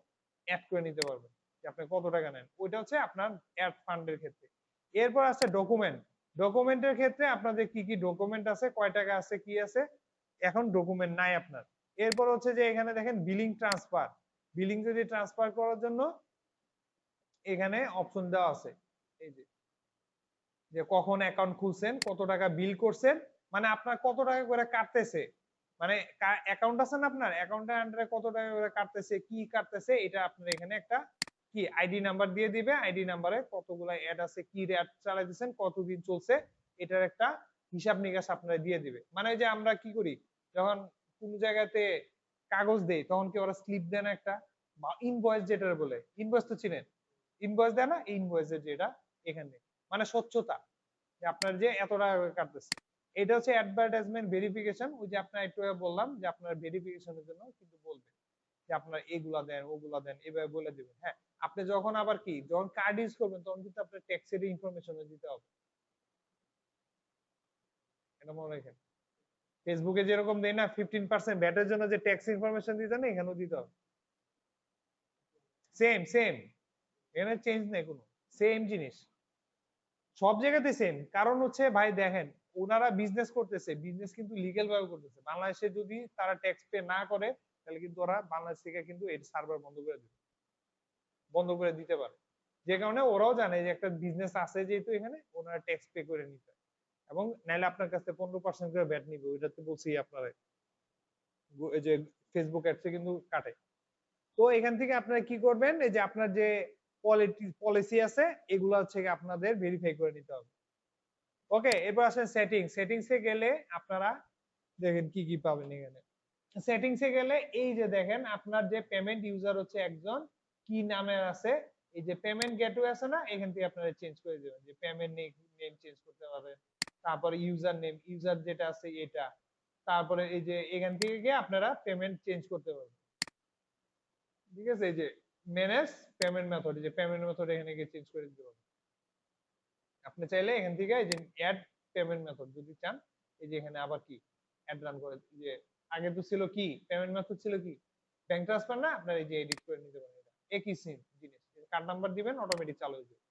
S1: অ্যাড করে নিতে পারবেন, যে আপনি কত টাকা নেন। ওইটা হচ্ছে আপনার অ্যাড ফান্ডের ক্ষেত্রে। এরপর আছে ডকুমেন্ট। ডকুমেন্টের ক্ষেত্রে আপনাদের কি কি ডকুমেন্ট আছে, কয় টাকা আছে, কি আছে, এখন ডকুমেন্ট নাই আপনার। এরপর হচ্ছে যে এখানে দেখেন বিলিং ট্রান্সফার। বিলিং যদি ট্রান্সফার করার জন্য এখানে অপশন দেওয়া আছে, এই যে যে কখন অ্যাকাউন্ট খুলছেন, কত টাকা বিল করছেন, মানে আপনার কত টাকা করে কাটতেছে, মানে অ্যাকাউন্ট আছে না আপনার, অ্যাকাউন্টের আন্ডারে কত টাকা করে কাটতেছে, কি কাটতেছে, এটা আপনার এখানে একটা কি আইডি নাম্বার দিয়ে দিবে। আইডি নাম্বারে কতগুলো অ্যাড আছে, কি অ্যাড চালাইতেছেন, কতদিন চলছে, এটার একটা হিসাব নিকাশ আপনারা দিয়ে দিবে। মানে যে আমরা কি করি, যখন কোন জায়গাতে কাগজ দেই, তখন কি ওরা স্লিপ দেয় না একটা, বা ইনভয়েস যেটা বলে, ইনভয়েস তো চিনেন, ইনভয়েস দেয় না, এই ইনভয়েসের যেটা এখানে মানে স্বচ্ছতা, যে আপনার যে এত টাকা করে কাটতেছে। এটা হচ্ছে অ্যাডভার্টাইজমেন্ট ভেরিফিকেশন, ওই যে আপনার একটু আগে বললাম যে আপনার ভেরিফিকেশনের জন্য কিন্তু বলবে যে আপনার এগুলা দেন, ওগুলা দেন, এভাবে বলে দিবেন। হ্যাঁ, আপনি যখন আবার কি, যখন কার্ড ইউজ করবেন, তখন কিন্তু আপনার ট্যাক্সের ইনফরমেশন দিতে হবে, এটা মনে রাখেন। ফেসবুকে যেরকম দেয় না 15% ভ্যাটের জন্য যে ট্যাক্স ইনফরমেশন দিতে, না এখানেও দিতে হবে। সেম সেম, এখানে চেঞ্জ নেই কোনো, সেম জিনিস সব জায়গাতে সেম। কারণ হচ্ছে ভাই দেখেন, ওনারা বিজনেস করতেছে, বিজনেস কিন্তু লিগ্যাল ভাবে করতেছে। বাংলাদেশে যদি তারা ট্যাক্স পে না করে, তাহলে কিন্তু ওরা বাংলাদেশ থেকে কিন্তু এর সার্ভার বন্ধ করে দিবে, বন্ধ করে দিতে পারে। যে কারণে ওরাও জানে যে একটা বিজনেস আছে যেহেতু এখানে, ওনারা ট্যাক্স পে করে নিতে, এবং নাইলে আপনার কাছে 15% করে ভ্যাট নিবে, ওইটা তো বলছি আপনারা, এই যে ফেসবুক অ্যাডসে কিন্তু কাটে। তো এখান থেকে আপনারা কি করবেন, এই যে আপনার যে পলিসি আছে, এগুলো হচ্ছে আপনাদের ভেরিফাই করে নিতে হবে। ওকে, এরপর আসেন সেটিংসে গেলে আপনারা দেখেন কি কি পাবেন এখানে। সেটিংসে গেলে এই যে দেখেন আপনার যে পেমেন্ট ইউজার হচ্ছে একজন কি নামে আছে, এই যে পেমেন্ট গেটওয়ে আছে না, এখান থেকে আপনারা চেঞ্জ করে দেবেন, যে পেমেন্ট নেম চেঞ্জ করতে পারবেন। তারপরে ইউজার নেম, ইউজার যেটা আছে এটা, তারপরে এই যে এখান থেকে গিয়ে আপনারা পেমেন্ট চেঞ্জ করতে পারবেন। ঠিক আছে, এই যে ম্যানেজ পেমেন্ট মেথড, যে পেমেন্ট মেথড এখানে গিয়ে চেঞ্জ করে দিতে পারবেন। আপনি চাইলে এখান থেকে এই যে অ্যাড পেমেন্ট মেথড যদি চান, এই যে এখানে আবার কি অ্যাড রান করে, যে আগে তো ছিল কি পেমেন্ট মেথড ছিল কি ব্যাংক ট্রান্সফার না, আপনার এই যে এডিট করে নিতে পারেন। এটা একই জিনিস, কার্ড নাম্বার দিবেন অটোমেটিক চালু হয়ে যাবে।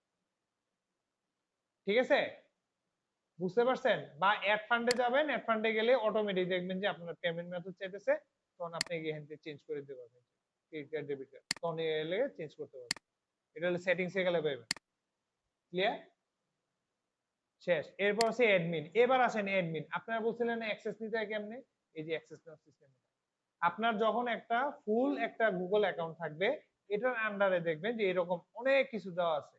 S1: ঠিক আছে, বুঝতে পারছেন? বা অ্যাড ফান্ডে যাবেন, অ্যাড ফান্ডে গেলে অটোমেটিক দেখবেন যে আপনার পেমেন্ট মেথড চাইতেছে, তখন আপনি এখান থেকে চেঞ্জ করে দিতে পারবেন, ক্রেডিট কার্ড ডেবিট কার্ড, তখন এলে চেঞ্জ করতে পারবেন। এটা হলো সেটিংসে গেলে পাবেন। ক্লিয়ার? শেষ। এরপর আছে অ্যাডমিন। এবার আসেন অ্যাডমিন। আপনারা বলছিলেন অ্যাক্সেস নিতে হয় কেমনে? এই যে অ্যাক্সেস নেওয়ার সিস্টেম। আপনার যখন একটা ফুল একটা গুগল অ্যাকাউন্ট থাকবে, এটার আন্ডারে দেখবেন যে এরকম অনেক কিছু দেওয়া আছে।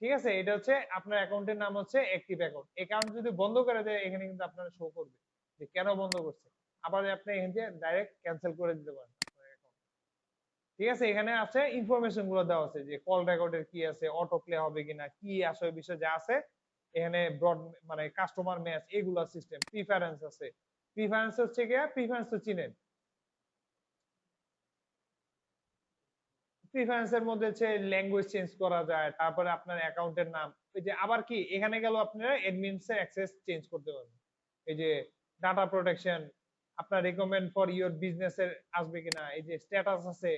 S1: ঠিক আছে, এটা হচ্ছে আপনার অ্যাকাউন্টের নাম হচ্ছে অ্যাক্টিভ অ্যাকাউন্ট। অ্যাকাউন্ট যদি বন্ধ করে দেয়, এখানে কিন্তু আপনারা শো করবে যে কেন বন্ধ করছে। আবার আপনি এখান থেকে ডাইরেক্ট ক্যান্সেল করে দিতে পারেন আপনার অ্যাকাউন্ট। ঠিক আছে, এখানে আছে ইনফরমেশন গুলো দেওয়া আছে, যে কল রেকর্ডের কি আছে, অটো প্লে হবে কিনা, কি আসলে বিষয় যা আছে এখানে, ব্রড মানে কাস্টমার ম্যাচ এগুলা সিস্টেম, প্রিফারেন্স আছে। প্রিফারেন্স হচ্ছে কি, প্রিফারেন্স তো চিনেন, প্রিফারেন্সের মধ্যে হচ্ছে ল্যাঙ্গুয়েজ চেঞ্জ করা যায়, তারপরে আপনার অ্যাকাউন্টের নাম, এই যে আবার কি এখানে গেল আপনারা অ্যাডমিনস এর অ্যাক্সেস চেঞ্জ করতে পারবেন। এই যে ডাটা প্রোটেকশন, আপনার রিকমেন্ড ফর ইওর বিজনেস এর আসবে কিনা, এই যে স্ট্যাটাস আছে,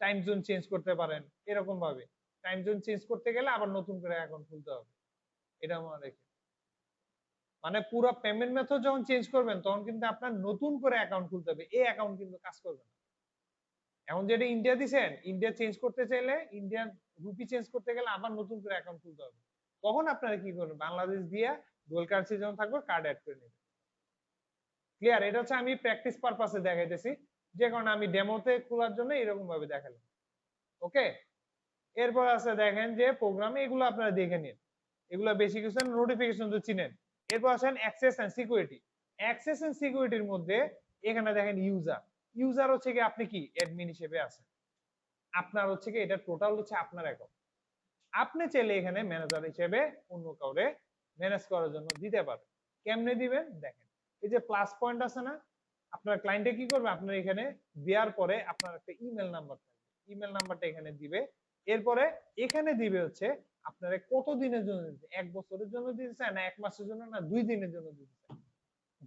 S1: টাইম জোন চেঞ্জ করতে পারেন এরকম ভাবে। টাইম জোন চেঞ্জ করতে গেলে আবার নতুন করে অ্যাকাউন্ট খুলতে হবে, এটা মনে রেখে। মানে পুরো পেমেন্ট মেথড যখন চেঞ্জ করবেন, তখন কিন্তু আপনার নতুন করে অ্যাকাউন্ট খুলতে হবে, এই অ্যাকাউন্ট কিন্তু কাজ করবে না। এখন যেটা ইন্ডিয়া দিছেন, ইন্ডিয়া চেঞ্জ করতে চাইলে, ইন্ডিয়ান রুপি চেঞ্জ করতে গেলে আবার নতুন করে অ্যাকাউন্ট খুলতে হবে। তখন আপনারা কি করবেন, বাংলাদেশ দিয়ে ডুয়াল কারেন্সি যখন থাকবে কার্ড অ্যাড করে নেবেন। ক্লিয়ার? এটা হচ্ছে আমি প্র্যাকটিস পারপাসে দেখাইতেছি, যে কারণে আমি ডেমোতে খোলার জন্য এরকম ভাবে দেখালাম। ওকে, এরপর আছে দেখেন যে প্রোগ্রামে, এগুলো আপনারা দেখে নিন, এগুলো বেশি কিছু নোটিফিকেশন তো চিনেন। এরপর আসেন access and security. Access and সিকিউরিটির মধ্যে এখানে দেখেন ইউজার। ইউজার হচ্ছে কি আপনি কি অ্যাডমিন হিসেবে আছেন, আপনার হচ্ছে কি এটা টোটাল হচ্ছে আপনার অ্যাকাউন্ট। আপনি চাইলে এখানে ম্যানেজার হিসেবে অন্য কাউরে ম্যানেজ করার জন্য দিতে পারেন। কেমনে দিবেন দেখেন, এই যে প্লাস পয়েন্ট আছে না, আপনার ক্লায়েন্টে কি করবে, আপনার এখানে দেওয়ার পরে আপনার একটা ইমেল নাম্বার থাকবে, ইমেল নাম্বারটা এখানে দিবে। এরপরে এখানে দিবে হচ্ছে আপনারা কত দিনের জন্য দিতে, 1 বছরের জন্য দিতে চায়, না 1 মাসের জন্য, না 2 দিনের জন্য দিতে চায়,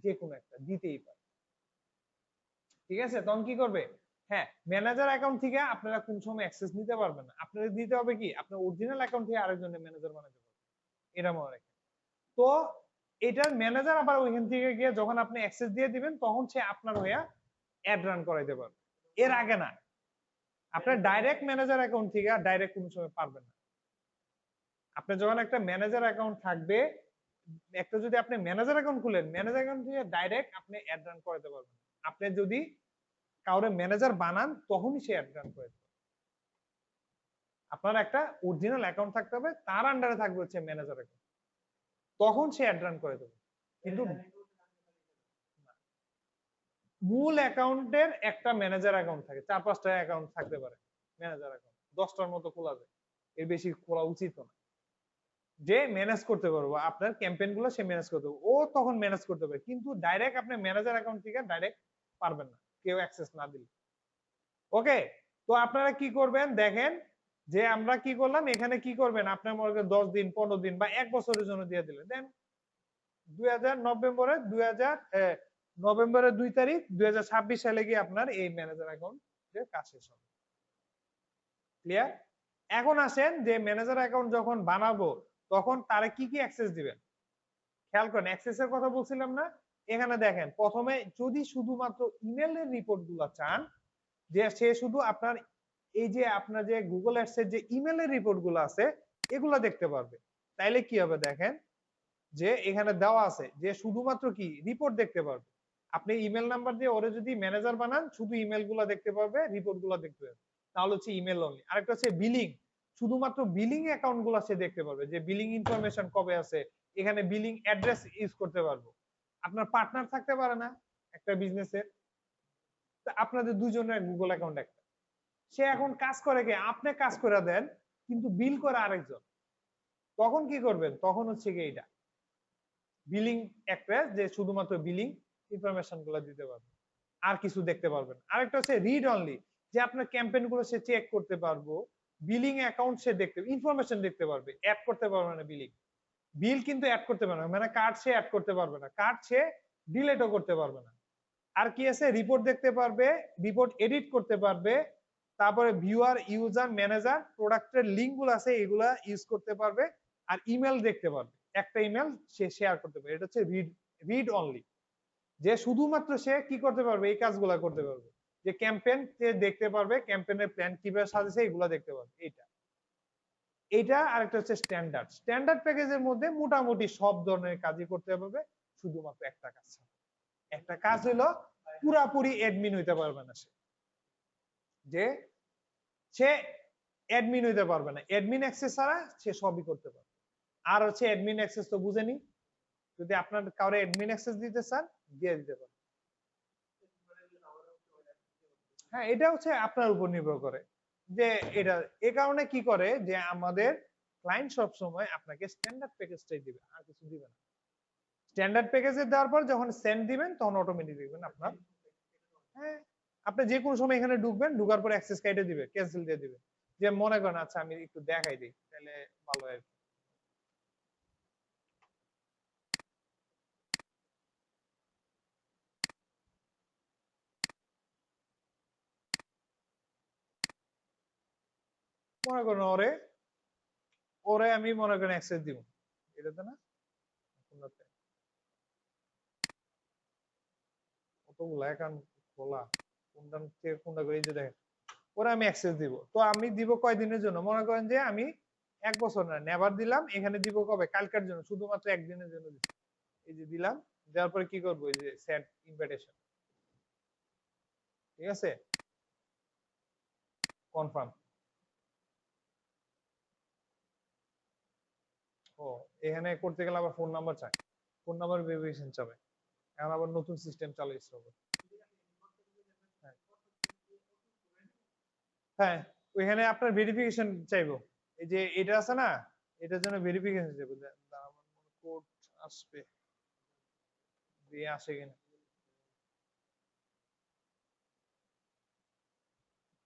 S1: যে কোনো একটা দিতেই পারে। ঠিক আছে, তখন কি করবে, হ্যাঁ ম্যানেজার অ্যাকাউন্ট থেকে আপনারা কোন সময় অ্যাক্সেস নিতে পারবেন না, আপনাদের দিতে হবে কি আপনার অরিজিনাল অ্যাকাউন্ট থেকে আরেকজনের ম্যানেজার বানাতে পারবেন, এটা মনে রাখেন। তো এটার ম্যানেজার আবার ওইখান থেকে গিয়ে যখন আপনি অ্যাক্সেস দিয়ে দিবেন, তখন সে আপনার হয়ে অ্যাড রান করাইতে পারবে, এর আগে না। আপনার ডাইরেক্ট ম্যানেজার অ্যাকাউন্ট থেকে ডাইরেক্ট কোনো সময় পারবেন না। আপনার যখন একটা ম্যানেজার অ্যাকাউন্ট থাকবে, একটা যদি আপনি ম্যানেজার অ্যাকাউন্ট খুলেন, ম্যানেজার অ্যাকাউন্ট থেকে ডাইরেক্ট আপনি অ্যাড রান করাতে পারবেন। আপনি যদি কাউরে ম্যানেজার বানান, তখনই সে অ্যাড রান করে। আপনার একটা অরিজিনাল অ্যাকাউন্ট থাকতে হবে, তার আন্ডারে থাকবে হচ্ছে ম্যানেজার অ্যাকাউন্ট, তখন সে অ্যাড রান করে দেবে। কিন্তু মূল অ্যাকাউন্টের একটা ম্যানেজার অ্যাকাউন্ট থাকে, 4-5টা অ্যাকাউন্ট থাকতে পারে, ম্যানেজার অ্যাকাউন্ট 10টার মতো খোলা যায়, এর বেশি খোলা উচিত না। যে ম্যানেজ করতে পারবো আপনার ক্যাম্পেইন গুলো, সে ম্যানেজ করতে পারবে, ও তখন ম্যানেজ করতে পারে, কিন্তু ডাইরেক্ট আপনি ম্যানেজার অ্যাকাউন্ট থেকে ডাইরেক্ট পারবেন না, কেউ অ্যাক্সেস না দিলে। ওকে, তো আপনারা কি করবেন দেখেন, যে আমরা কি করলাম, এখানে কি করবেন, আপনার মনে করেন 10 দিন 15 দিন বা 1 বছরের জন্য দিয়ে দিলেন, দেন নভেম্বরের 2 তারিখ 2026 সালে গিয়ে আপনার এই ম্যানেজার অ্যাকাউন্টের কাজ শেষ হবে। ক্লিয়ার? এখন আসেন যে ম্যানেজার অ্যাকাউন্ট যখন বানাবো, তখন তারে কি কি অ্যাক্সেস দিবেন, খেয়াল করেন, অ্যাক্সেস এর কথা বলছিলাম না। এখানে দেখেন, প্রথমে যদি শুধুমাত্র ইমেলের রিপোর্ট গুলা চান, যে সে শুধু আপনার এই যে আপনার যে গুগল অ্যাডস এর যে ইমেলের রিপোর্ট গুলো আছে, এগুলা দেখতে পারবে। তাইলে কি হবে দেখেন, যে এখানে দেওয়া আছে যে শুধুমাত্র কি রিপোর্ট দেখতে পারবে। আপনি ইমেল নাম্বার দিয়ে ওরে যদি ম্যানেজার বানান, শুধু ইমেল গুলা দেখতে পারবে, রিপোর্ট গুলা দেখতে পারবে, তাহলে হচ্ছে ইমেল অনলি। আরেকটা হচ্ছে বিলিং, শুধুমাত্র বিলিং অ্যাকাউন্ট গুলো সে দেখতে পারবে, যে বিলিং ইনফরমেশন কবে আছে, এখানে বিলিং অ্যাড্রেস ইউজ করতে পারবো। আপনার পার্টনার থাকতে পারে না একটা বিজনেসের, আপনাদের দুজনের গুগল অ্যাকাউন্ট একটা, সে এখন কাজ করে কে, আপনি কাজ করে দেন কিন্তু বিল করে আরেকজন, তখন কি করবেন, তখন হচ্ছে কি এইটা বিলিং অ্যাড্রেস, যে শুধুমাত্র বিলিং ইনফরমেশন গুলো দিতে পারবে, আর কিছু দেখতে পারবেন। আরেকটা হচ্ছে রিড অনলি, যে আপনার ক্যাম্পেইন গুলো সে চেক করতে পারবো, বিলিং অ্যাকাউন্ট সে দেখতে, ইনফরমেশন দেখতে পারবে, অ্যাড করতে পারবে না বিলিং, বিল কিন্তু অ্যাড করতে পারবে না, মানে কার্ড সে অ্যাড করতে পারবে না, কার্ড সে ডিলেটও করতে পারবে না। আর কি আছে, রিপোর্ট দেখতে পারবে, রিপোর্ট এডিট করতে পারবে, তারপরে ভিউয়ার, ইউজার, ম্যানেজার, প্রোডাক্টের লিঙ্ক গুলো আছে এগুলা ইউজ করতে পারবে, আর ইমেল দেখতে পারবে, একটা ইমেল সে শেয়ার করতে পারবে। এটা হচ্ছে রিড অনলি, যে শুধুমাত্র সে কি করতে পারবে, এই কাজগুলা করতে পারবে, যে ক্যাম্পেইন সে দেখতে পারবে, ক্যাম্পেইনের প্ল্যান কিভাবে সাজাচ্ছে এগুলা দেখতে পারবে। এইটা আরেকটা হচ্ছে স্ট্যান্ডার্ড। স্ট্যান্ডার্ড প্যাকেজের মধ্যে মোটামুটি সব ধরনের কাজই করতে পারবে, শুধুমাত্র একটা কাজ, একটা কাজ হলো পুরাপুরি অ্যাডমিন হইতে পারবে না সে, যে সে অ্যাডমিন হইতে পারবে না, অ্যাডমিন অ্যাক্সেস ছাড়া সে সবই করতে পারবে। আর হচ্ছে অ্যাডমিন অ্যাক্সেস তো বুঝেনি, যদি আপনার কাউরে অ্যাডমিন অ্যাক্সেস দিতে চান দিয়ে দিতে পারেন। হ্যাঁ, এটা হচ্ছে আপনার উপর নির্ভর করে, যে এটা এই কারণে কি করে, যে আমাদের ক্লায়েন্ট সব সময় আপনাকে স্ট্যান্ডার্ড প্যাকেজটাই দিবে, আর কিছু দিবে না। স্ট্যান্ডার্ড প্যাকেজে দেওয়ার পর যখন সেন্ড দিবেন তখন অটোমেটিক দেখবেন আপনার, হ্যাঁ, আপনি যে কোনো সময় এখানে ঢুকবেন, ঢুকার পর অ্যাক্সেস কেটে দিবে, ক্যান্সেল দিয়ে দিবে, যে মনে করেন আচ্ছা আমি একটু দেখাই দিই, তাহলে ভালো হয়। মনে করেন ওরে ওরে আমি মনে করেন অ্যাক্সেস দিব, এটাতে না কতগুলো অ্যাকাউন্ট খোলা, কোনটা থেকে কোনটা করে, এই যে দেখেন ওরা আমি অ্যাক্সেস দিব, তো আমি দিব কয়দিনের জন্য, মনে করেন যে আমি 1 বছর না, নেভার দিলাম, এখানে দিব কবে, কালকার জন্য, শুধুমাত্র একদিনের জন্য দিব, এই যে দিলাম, দেওয়ার পরে কি করবো, এই যে সেন্ড ইনভাইটেশন, ঠিক আছে, কনফার্ম। ও, এখানে করতে গেলে আবার ফোন নাম্বার চাই, ফোন নাম্বার ভেরিফিকেশন চাবে, এখন আবার নতুন সিস্টেম চালু হবে। হ্যাঁ, ওইখানে আপনার ভেরিফিকেশন চাইবো, এই যে এটা আছে না, এটার জন্য ভেরিফিকেশন চাইবো, কোড আসবে, দিয়ে আসে কিনা,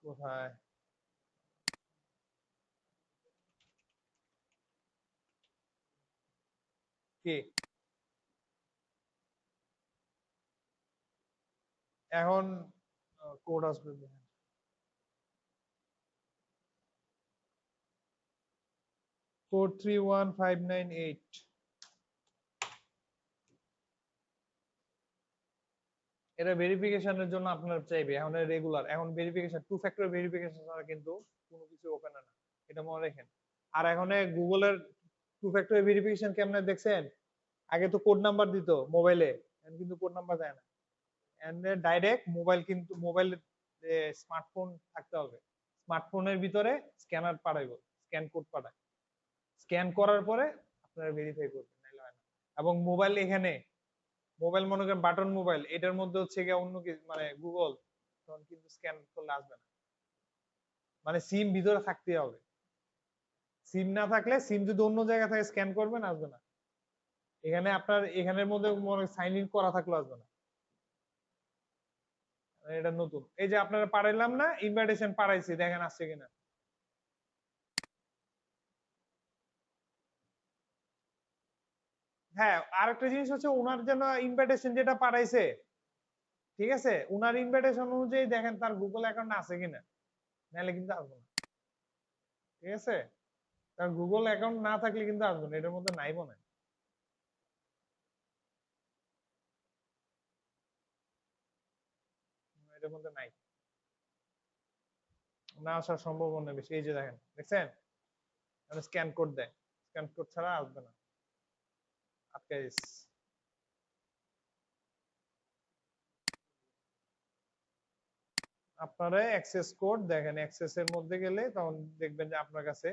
S1: কোথায়, কি এখন কোড আসবে, 431598। এটা ভেরিফিকেশনের জন্য আপনার চাইবে, এখন রেগুলার, এখন ভেরিফিকেশন, 2 ফ্যাক্টর ভেরিফিকেশন ছাড়া কিন্তু কোনো কিছু ওপেন না, এটা মনে রাখেন। আর এখন গুগলের 2 ফ্যাক্টর ভেরিফিকেশন কেমনে দেখছেন, আগে তো কোড নাম্বার দিত মোবাইলে, এখন কিন্তু কোড নাম্বার দেয় না, ডাইরেক্ট মোবাইল, কিন্তু মোবাইল স্মার্টফোন থাকতে হবে, স্মার্টফোনের ভিতরে স্ক্যানার পাঠাইবো, স্ক্যান কোড পাঠায়, স্ক্যান করার পরে আপনারা ভেরিফাই করবেন, নাহলে হয় না। এবং মোবাইল এখানে, মোবাইল মনে করেন বাটন মোবাইল, এটার মধ্যে হচ্ছে গিয়ে অন্য কিছু, মানে গুগল, তখন কিন্তু স্ক্যান করলে আসবে না, মানে সিম ভিতরে থাকতে হবে, সিম না থাকলে, সিম যদি অন্য জায়গা থেকে স্ক্যান করবেন আসবে না, এখানে আপনার এখানের মধ্যে সাইন ইন করা থাকলে আসবে না, এটা নতুন। এই যে আপনারা পাঠাইলাম না, ইনভাইটেশন পাঠাইছি, দেখেন আসছে কিনা। হ্যাঁ, আরেকটা জিনিস হচ্ছে ওনার যেন ইনভাইটেশন যেটা পাঠাইছে, ঠিক আছে, ওনার ইনভাইটেশন অনুযায়ী দেখেন তার গুগল অ্যাকাউন্ট আছে কিনা, নাহলে কিন্তু আসবে না, ঠিক আছে, তার গুগল অ্যাকাউন্ট না থাকলে কিন্তু আসবে না, এটার মধ্যে নাই মনে হয়, এটার মধ্যে নাই, না আসার সম্ভাবনা বেশি। এই যে দেখেন, দেখছেন, স্ক্যান কোড দেয়, স্ক্যান কোড ছাড়া আসবে না, আটকে দিচ্ছে। আপনারা অ্যাক্সেস কোড দেখেন, অ্যাক্সেস এর মধ্যে গেলে তখন দেখবেন যে আপনার কাছে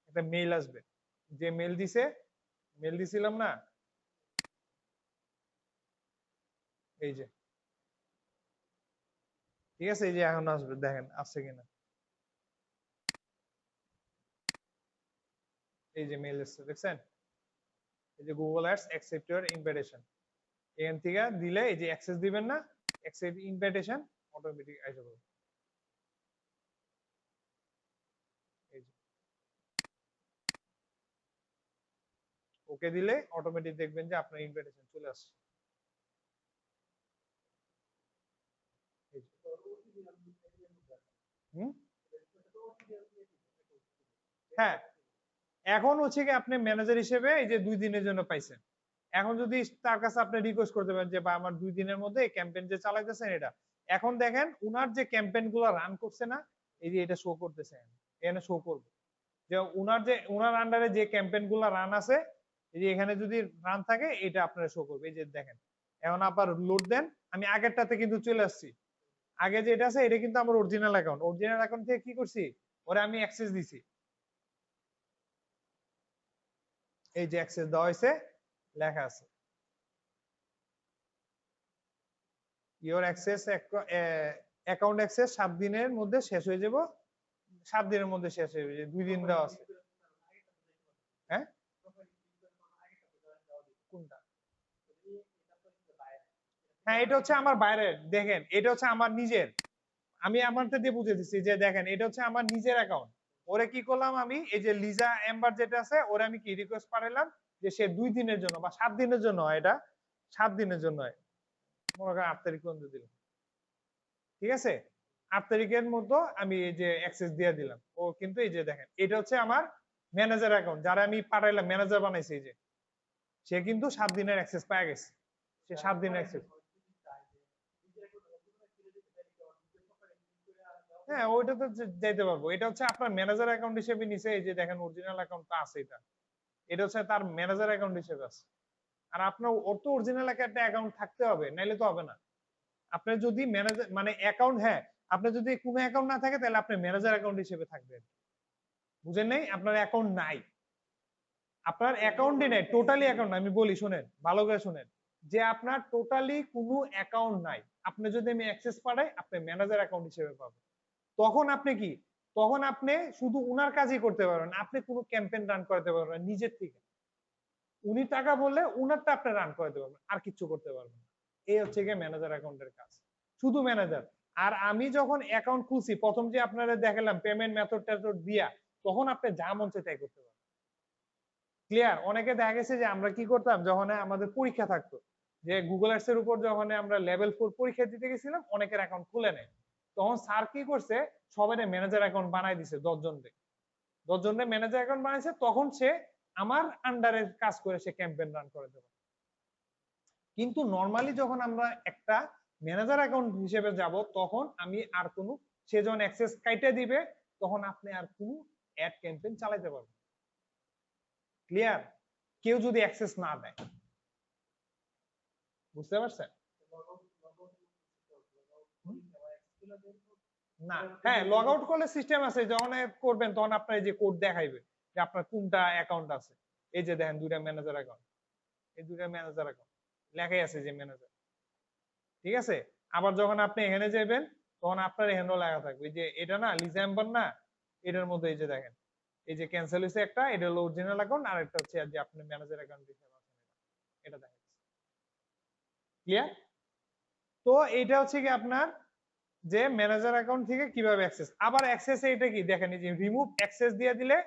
S1: একটা মেইল আসবে, যে মেইল দিছিলাম না, এই যে, ঠিক আছে, এই যে এখন আসবে, দেখেন আসছে কিনা, এই যে মেইল এসছে দেখছেন, এই যে Google ads accept your invitation, এখান থেকে দিলে এই যে অ্যাক্সেস দিবেন না, অ্যাকসেপ্ট ইনভাইটেশন অটোমেটিক আসবে, এই যে ওকে দিলে অটোমেটিক দেখবেন যে আপনার ইনভাইটেশন চলে আসছে। হ্যাঁ, এখন হচ্ছে কি আপনি ম্যানেজার হিসেবে এই যে 2 দিনের জন্য পাইছেন, এখন যদি তার কাছে আপনি রিকোয়েস্ট করতে পারেন যে বা আমার 2 দিনের মধ্যে ক্যাম্পেইন যে চালাইতেছেন এটা, এখন দেখেন উনার যে ক্যাম্পেইন গুলো রান করছে না, এই যে এটা শো করতেছে, এখানে শো করবে যে উনার আন্ডারে যে ক্যাম্পেইন গুলো রান আছে, এই যে এখানে যদি রান থাকে এটা আপনারা শো করবে, এই যে দেখেন, এখন আবার লোড দেন, আমি আগেরটাতে কিন্তু চলে আসছি, আগে যেটা আছে এটা কিন্তু আমার অরিজিনাল অ্যাকাউন্ট থেকে কি করছি, ওরে আমি অ্যাক্সেস দিছি, এই যে অ্যাক্সেস দেওয়া হয়েছে, লেখা আছে ইওর অ্যাক্সেস, অ্যাকাউন্ট অ্যাক্সেস 7 দিনের মধ্যে শেষ হয়ে যাব, 7 দিনের মধ্যে শেষ হয়ে যাবে, 2 দিন দেওয়া আছে। হ্যাঁ, কোনটা? হ্যাঁ, এটা হচ্ছে আমার বাইরের, দেখেন এটা হচ্ছে আমার নিজের, আমি আমারটা দিয়ে বুঝে দিচ্ছি যে দেখেন এটা হচ্ছে আমার নিজের অ্যাকাউন্ট, ওরে কি করলাম আমি, এই যে লিজা এম্বার যেটা আছে ওরে আমি কি রিকোয়েস্ট পাঠালাম যে সে 2 দিনের জন্য বা 7 দিনের জন্য হয়, এটা 7 দিনের জন্য হয়, মনে করেন 8 তারিখ পর্যন্ত দিলাম, ঠিক আছে, 8 তারিখের মতো আমি এই যে অ্যাক্সেস দিয়ে দিলাম, ও কিন্তু এই যে দেখেন এটা হচ্ছে আমার ম্যানেজার অ্যাকাউন্ট, যারা আমি পাঠাইলাম ম্যানেজার বানাইছি, এই যে সে কিন্তু 7 দিনের অ্যাক্সেস পেয়ে গেছে, সে 7 দিনের অ্যাক্সেস, হ্যাঁ ওইটা তো যাইতে পারবো, এটা হচ্ছে আপনার ম্যানেজার অ্যাকাউন্ট হিসেবে নিছে, এই যে দেখেন অরিজিনাল অ্যাকাউন্টটা আছে, এটা এটা হচ্ছে তার ম্যানেজার অ্যাকাউন্ট হিসেবে আছে, আর আপনার ওর তো অরিজিনাল একটা অ্যাকাউন্ট থাকতে হবে, নাইলে তো হবে না, আপনার যদি ম্যানেজার মানে অ্যাকাউন্ট, হ্যাঁ আপনার যদি কোনো অ্যাকাউন্ট না থাকে তাহলে আপনি ম্যানেজার অ্যাকাউন্ট হিসেবে থাকবেন, বুঝেন নাই, আপনার অ্যাকাউন্ট নাই, আপনার অ্যাকাউন্টই নাই, টোটালি অ্যাকাউন্ট, আমি বলি শুনেন ভালো করে শুনেন, যে আপনার টোটালি কোনো অ্যাকাউন্ট নাই, আপনি যদি আমি অ্যাক্সেস পাঠাই আপনি ম্যানেজার অ্যাকাউন্ট হিসেবে পাবেন, তখন আপনি কি, তখন আপনি শুধু উনার কাজই করতে পারবেন, আপনি কোনো ক্যাম্পেইন রান করতে পারবেন না নিজের থেকে, উনি টাকা বললে উনারটা আপনি রান করতে পারবেন, আর কিছু করতে পারবেন না, এই হচ্ছে গিয়ে ম্যানেজার অ্যাকাউন্টের কাজ, শুধু ম্যানেজার। আর আমি যখন অ্যাকাউন্ট খুলছি প্রথম যে আপনারা দেখালাম পেমেন্ট মেথড টেথড দিয়া, তখন আপনি যা মন চায় তাই করতে পারবেন, ক্লিয়ার? অনেকে দেখা গেছে যে আমরা কি করতাম যখন আমাদের পরীক্ষা থাকতো, যে গুগল আর্টস এর উপর যখন আমরা লেভেল 4 পরীক্ষা দিতে গেছিলাম, অনেকের অ্যাকাউন্ট খুলে নেয়, তখন স্যার কি করছে, সবাই ম্যানেজার অ্যাকাউন্ট বানাই দিছে, 10 জনকে, 10 জনের ম্যানেজার অ্যাকাউন্ট বানাইছে, তখন সে আমার আন্ডারে কাজ করে সে ক্যাম্পেইন রান করে দেবে। কিন্তু নরমালি যখন আমরা একটা ম্যানেজার অ্যাকাউন্ট হিসেবে যাব, তখন আমি আর কোনো, সে যখন অ্যাক্সেস কাইটে দিবে তখন আপনি আর কোনো অ্যাড ক্যাম্পেইন চালাতে পারবেন, ক্লিয়ার? কেউ যদি অ্যাক্সেস না দেয়, বুঝতে পারছেন? না, হ্যাঁ লগ আউট করলে সিস্টেম আছে, যখন করবেন তখন আপনার এই যে কোড দেখাইবে যে আপনার কোনটা অ্যাকাউন্ট আছে, এই যে দেখেন দুইটা ম্যানেজার অ্যাকাউন্ট, এই দুইটা ম্যানেজার অ্যাকাউন্ট লেখাই আছে যে ম্যানেজার, ঠিক আছে? আবার যখন আপনি এখানে যাবেন তখন আপনার এখানেও লেখা থাকবে যে এটা না লিজেম্বার না, এটার মধ্যে এই যে দেখেন, এই যে ক্যান্সেল হয়েছে একটা, এটা হলো অরিজিনাল অ্যাকাউন্ট, আর একটা হচ্ছে যে আপনি ম্যানেজার অ্যাকাউন্ট হিসেবে আছেন, এটা দেখেন, ক্লিয়ার? তো এইটা হচ্ছে কি আপনার যে ম্যানেজার অ্যাকাউন্ট থেকে কিভাবে অ্যাক্সেস, আবার অ্যাক্সেস এটা কি দেখেন, এই যে রিমুভ অ্যাক্সেস দিয়ে দিলে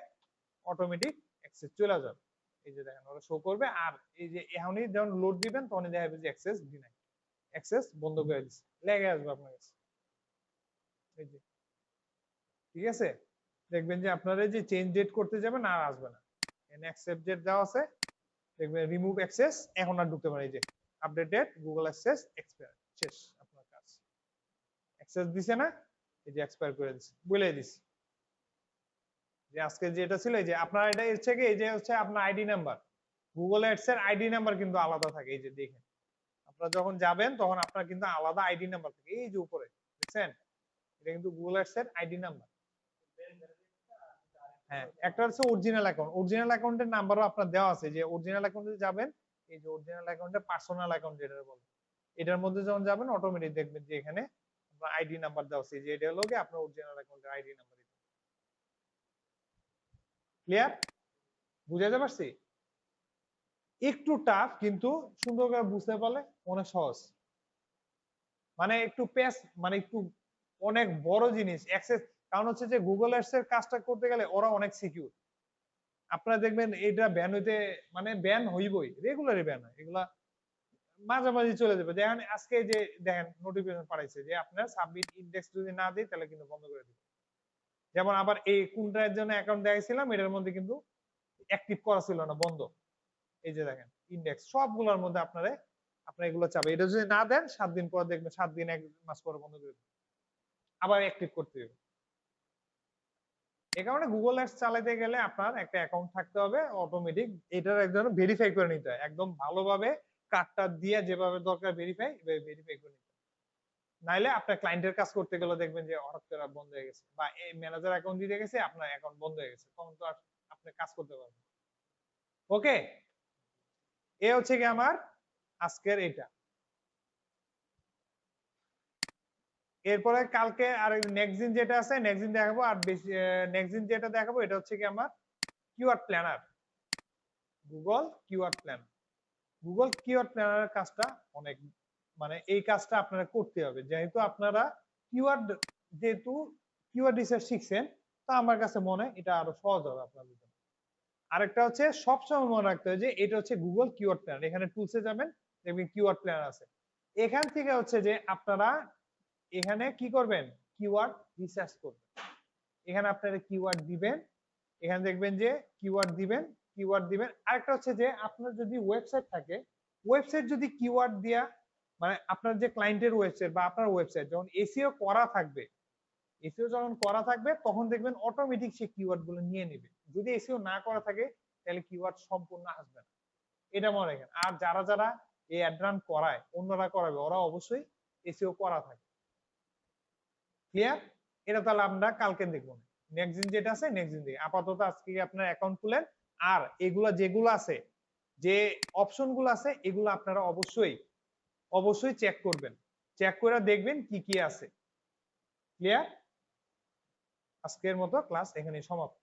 S1: অটোমেটিক অ্যাক্সেস চলে যাবে, এই যে দেখেন ওরা শো করবে, আর এই যে এখনই যখন লোড দিবেন তখনই দেখা যাবে যে অ্যাক্সেস ডিনাই, অ্যাক্সেস বন্ধ করে দিচ্ছে, লেগে আসবে আপনার কাছে, এই যে, ঠিক আছে? দেখবেন যে আপনারা যে চেঞ্জ ডেট করতে যাবেন আর আসবে না, এখানে অ্যাকসেপ্ট ডেট দেওয়া আছে, দেখবেন রিমুভ অ্যাক্সেস, এখন আর ঢুকতে পারে, এই যে আপডেটেড গুগল অ্যাক্সেস এক্সপায়ার, শেষ আপনার কাজ, অ্যাক্সেস দিছে না, এই যে এক্সপায়ার করে দিছে, বলে দিছি যে আজকে যেটা ছিল, এই যে আপনার এটা হচ্ছে কি, এই যে হচ্ছে আপনার আইডি নাম্বার, গুগল অ্যাডস এর আইডি নাম্বার কিন্তু আলাদা থাকে, এই যে দেখেন আপনারা যখন যাবেন তখন আপনার কিন্তু আলাদা আইডি নাম্বার থাকে, এই যে উপরে দেখছেন, এটা কিন্তু গুগল অ্যাডস এর আইডি নাম্বার। হ্যাঁ, একটা হচ্ছে অরিজিনাল অ্যাকাউন্ট, অরিজিনাল অ্যাকাউন্টের নাম্বারও আপনার দেওয়া আছে, যে অরিজিনাল অ্যাকাউন্টে যাবেন, এই যে অরিজিনাল অ্যাকাউন্টে পার্সোনাল অ্যাকাউন্ট যেটা বলে, এটার মধ্যে যখন যাবেন অটোমেটিক দেখবেন যে এখানে আপনার আইডি নাম্বার দেওয়া আছে, যে এটা হলো কি আপনার অরিজিনাল অ্যাকাউন্টের আইডি নাম্বার। ক্লিয়ার? বুঝাতে পারছি? একটু টাফ, কিন্তু সুন্দর করে বুঝতে পারলে অনেক সহজ। মানে একটু পেস, মানে একটু অনেক বড় জিনিস অ্যাক্সেস, কারণ হচ্ছে যে গুগল অ্যাডস এর কাজটা করতে গেলে ওরা অনেক সিকিউর। আপনারা দেখবেন এটা ব্যান হইতে, মানে ব্যান হইবই, রেগুলারই ব্যান হয় এগুলা, মাঝামাঝি চলে যাবে। দেখেন আজকে যে দেখেন নোটিফিকেশন পাঠাইছে যে আপনার সাবমিট ইন্ডেক্স যদি না দিই তাহলে কিন্তু বন্ধ করে দিবে। যেমন আবার এই কোনটার জন্য অ্যাকাউন্ট দেখাইছিলাম, এটার মধ্যে কিন্তু অ্যাক্টিভ করা ছিল না, বন্ধ। এই যে দেখেন ইন্ডেক্স সবগুলোর মধ্যে আপনারা এগুলো চাবে, এটা যদি না দেন 7 দিন পর দেখবেন, 7 দিন 1 মাস পরে বন্ধ করে দিবে, আবার অ্যাক্টিভ করতে হবে। এই কারণে গুগল অ্যাডস চালাতে গেলে আপনার একটা অ্যাকাউন্ট থাকতে হবে অটোমেটিক, এটার একদম ভেরিফাই করে নিতে হয় একদম ভালোভাবে, কার্ডটা দিয়ে যেভাবে দরকার ভেরিফাই করে নিতে হয়। নাইলে আপনার ক্লায়েন্টের কাজ করতে গেলে দেখবেন যে হঠাৎ করে বন্ধ হয়ে গেছে, বা এই ম্যানেজার অ্যাকাউন্ট দিতে গেছে আপনার অ্যাকাউন্ট বন্ধ হয়ে গেছে, তখন তো আর আপনি কাজ করতে পারবেন। ওকে, এ হচ্ছে কি আমার আজকের এটা। এরপরে কালকে আর নেক্সট দিন যেটা আছে নেক্সট দিন দেখাবো, আর বেশি নেক্সট দিন যেটা দেখাবো এটা হচ্ছে কি আমার keyword planner, Google keyword planner. Google keyword প্ল্যানারের কাজটা অনেক, মানে এই কাজটা আপনারা করতে হবে, যেহেতু আপনারা কিওয়ার্ড, যেহেতু কিওয়ার্ড রিসার্চ শিখছেন, তা আমার কাছে মনে হয় এটা আরো সহজ হবে আপনাদের জন্য। আরেকটা হচ্ছে সবসময় মনে রাখতে হবে যে এটা হচ্ছে গুগল কিওয়ার্ড প্ল্যানার, এখানে টুলসে যাবেন দেখবেন কিওয়ার্ড প্ল্যানার আছে, এখান থেকে হচ্ছে যে আপনারা এখানে কি করবেন, কিওয়ার্ড রিসার্চ করবেন। এখানে আপনারা কিওয়ার্ড দিবেন, এখানে দেখবেন যে কিওয়ার্ড দিবেন। আরেকটা হচ্ছে যে আপনার যদি ওয়েবসাইট থাকে, ওয়েবসাইট যদি কিওয়ার্ড দিয়া, মানে আপনার যে ক্লায়েন্টের ওয়েবসাইট বা আপনার ওয়েবসাইট যখন এসইও করা থাকবে, এসইও যখন করা থাকবে তখন দেখবেন অটোমেটিক সে কিওয়ার্ড গুলো নিয়ে নেবে। যদি এসইও না করা থাকে তাহলে কিওয়ার্ড সম্পূর্ণ আসবে না, এটা মনে রাখেন। আর যারা যারা এই অ্যাডরান করায়, অন্যরা করাবে, ওরা অবশ্যই এসইও করা থাকে। ক্লিয়ার? এটা তাহলে আমরা কালকে দেখবো, নেক্সট দিন যেটা আছে নেক্সট দিন দেখি। আপাতত আজকে আপনার অ্যাকাউন্ট খুলেন, আর এগুলা যেগুলো আছে, যে অপশন গুলো আছে, এগুলো আপনারা অবশ্যই চেক করবেন, চেক করে দেখবেন কি কি আছে। ক্লিয়ার? আজকের মতো ক্লাস এখানেই সমাপ্ত।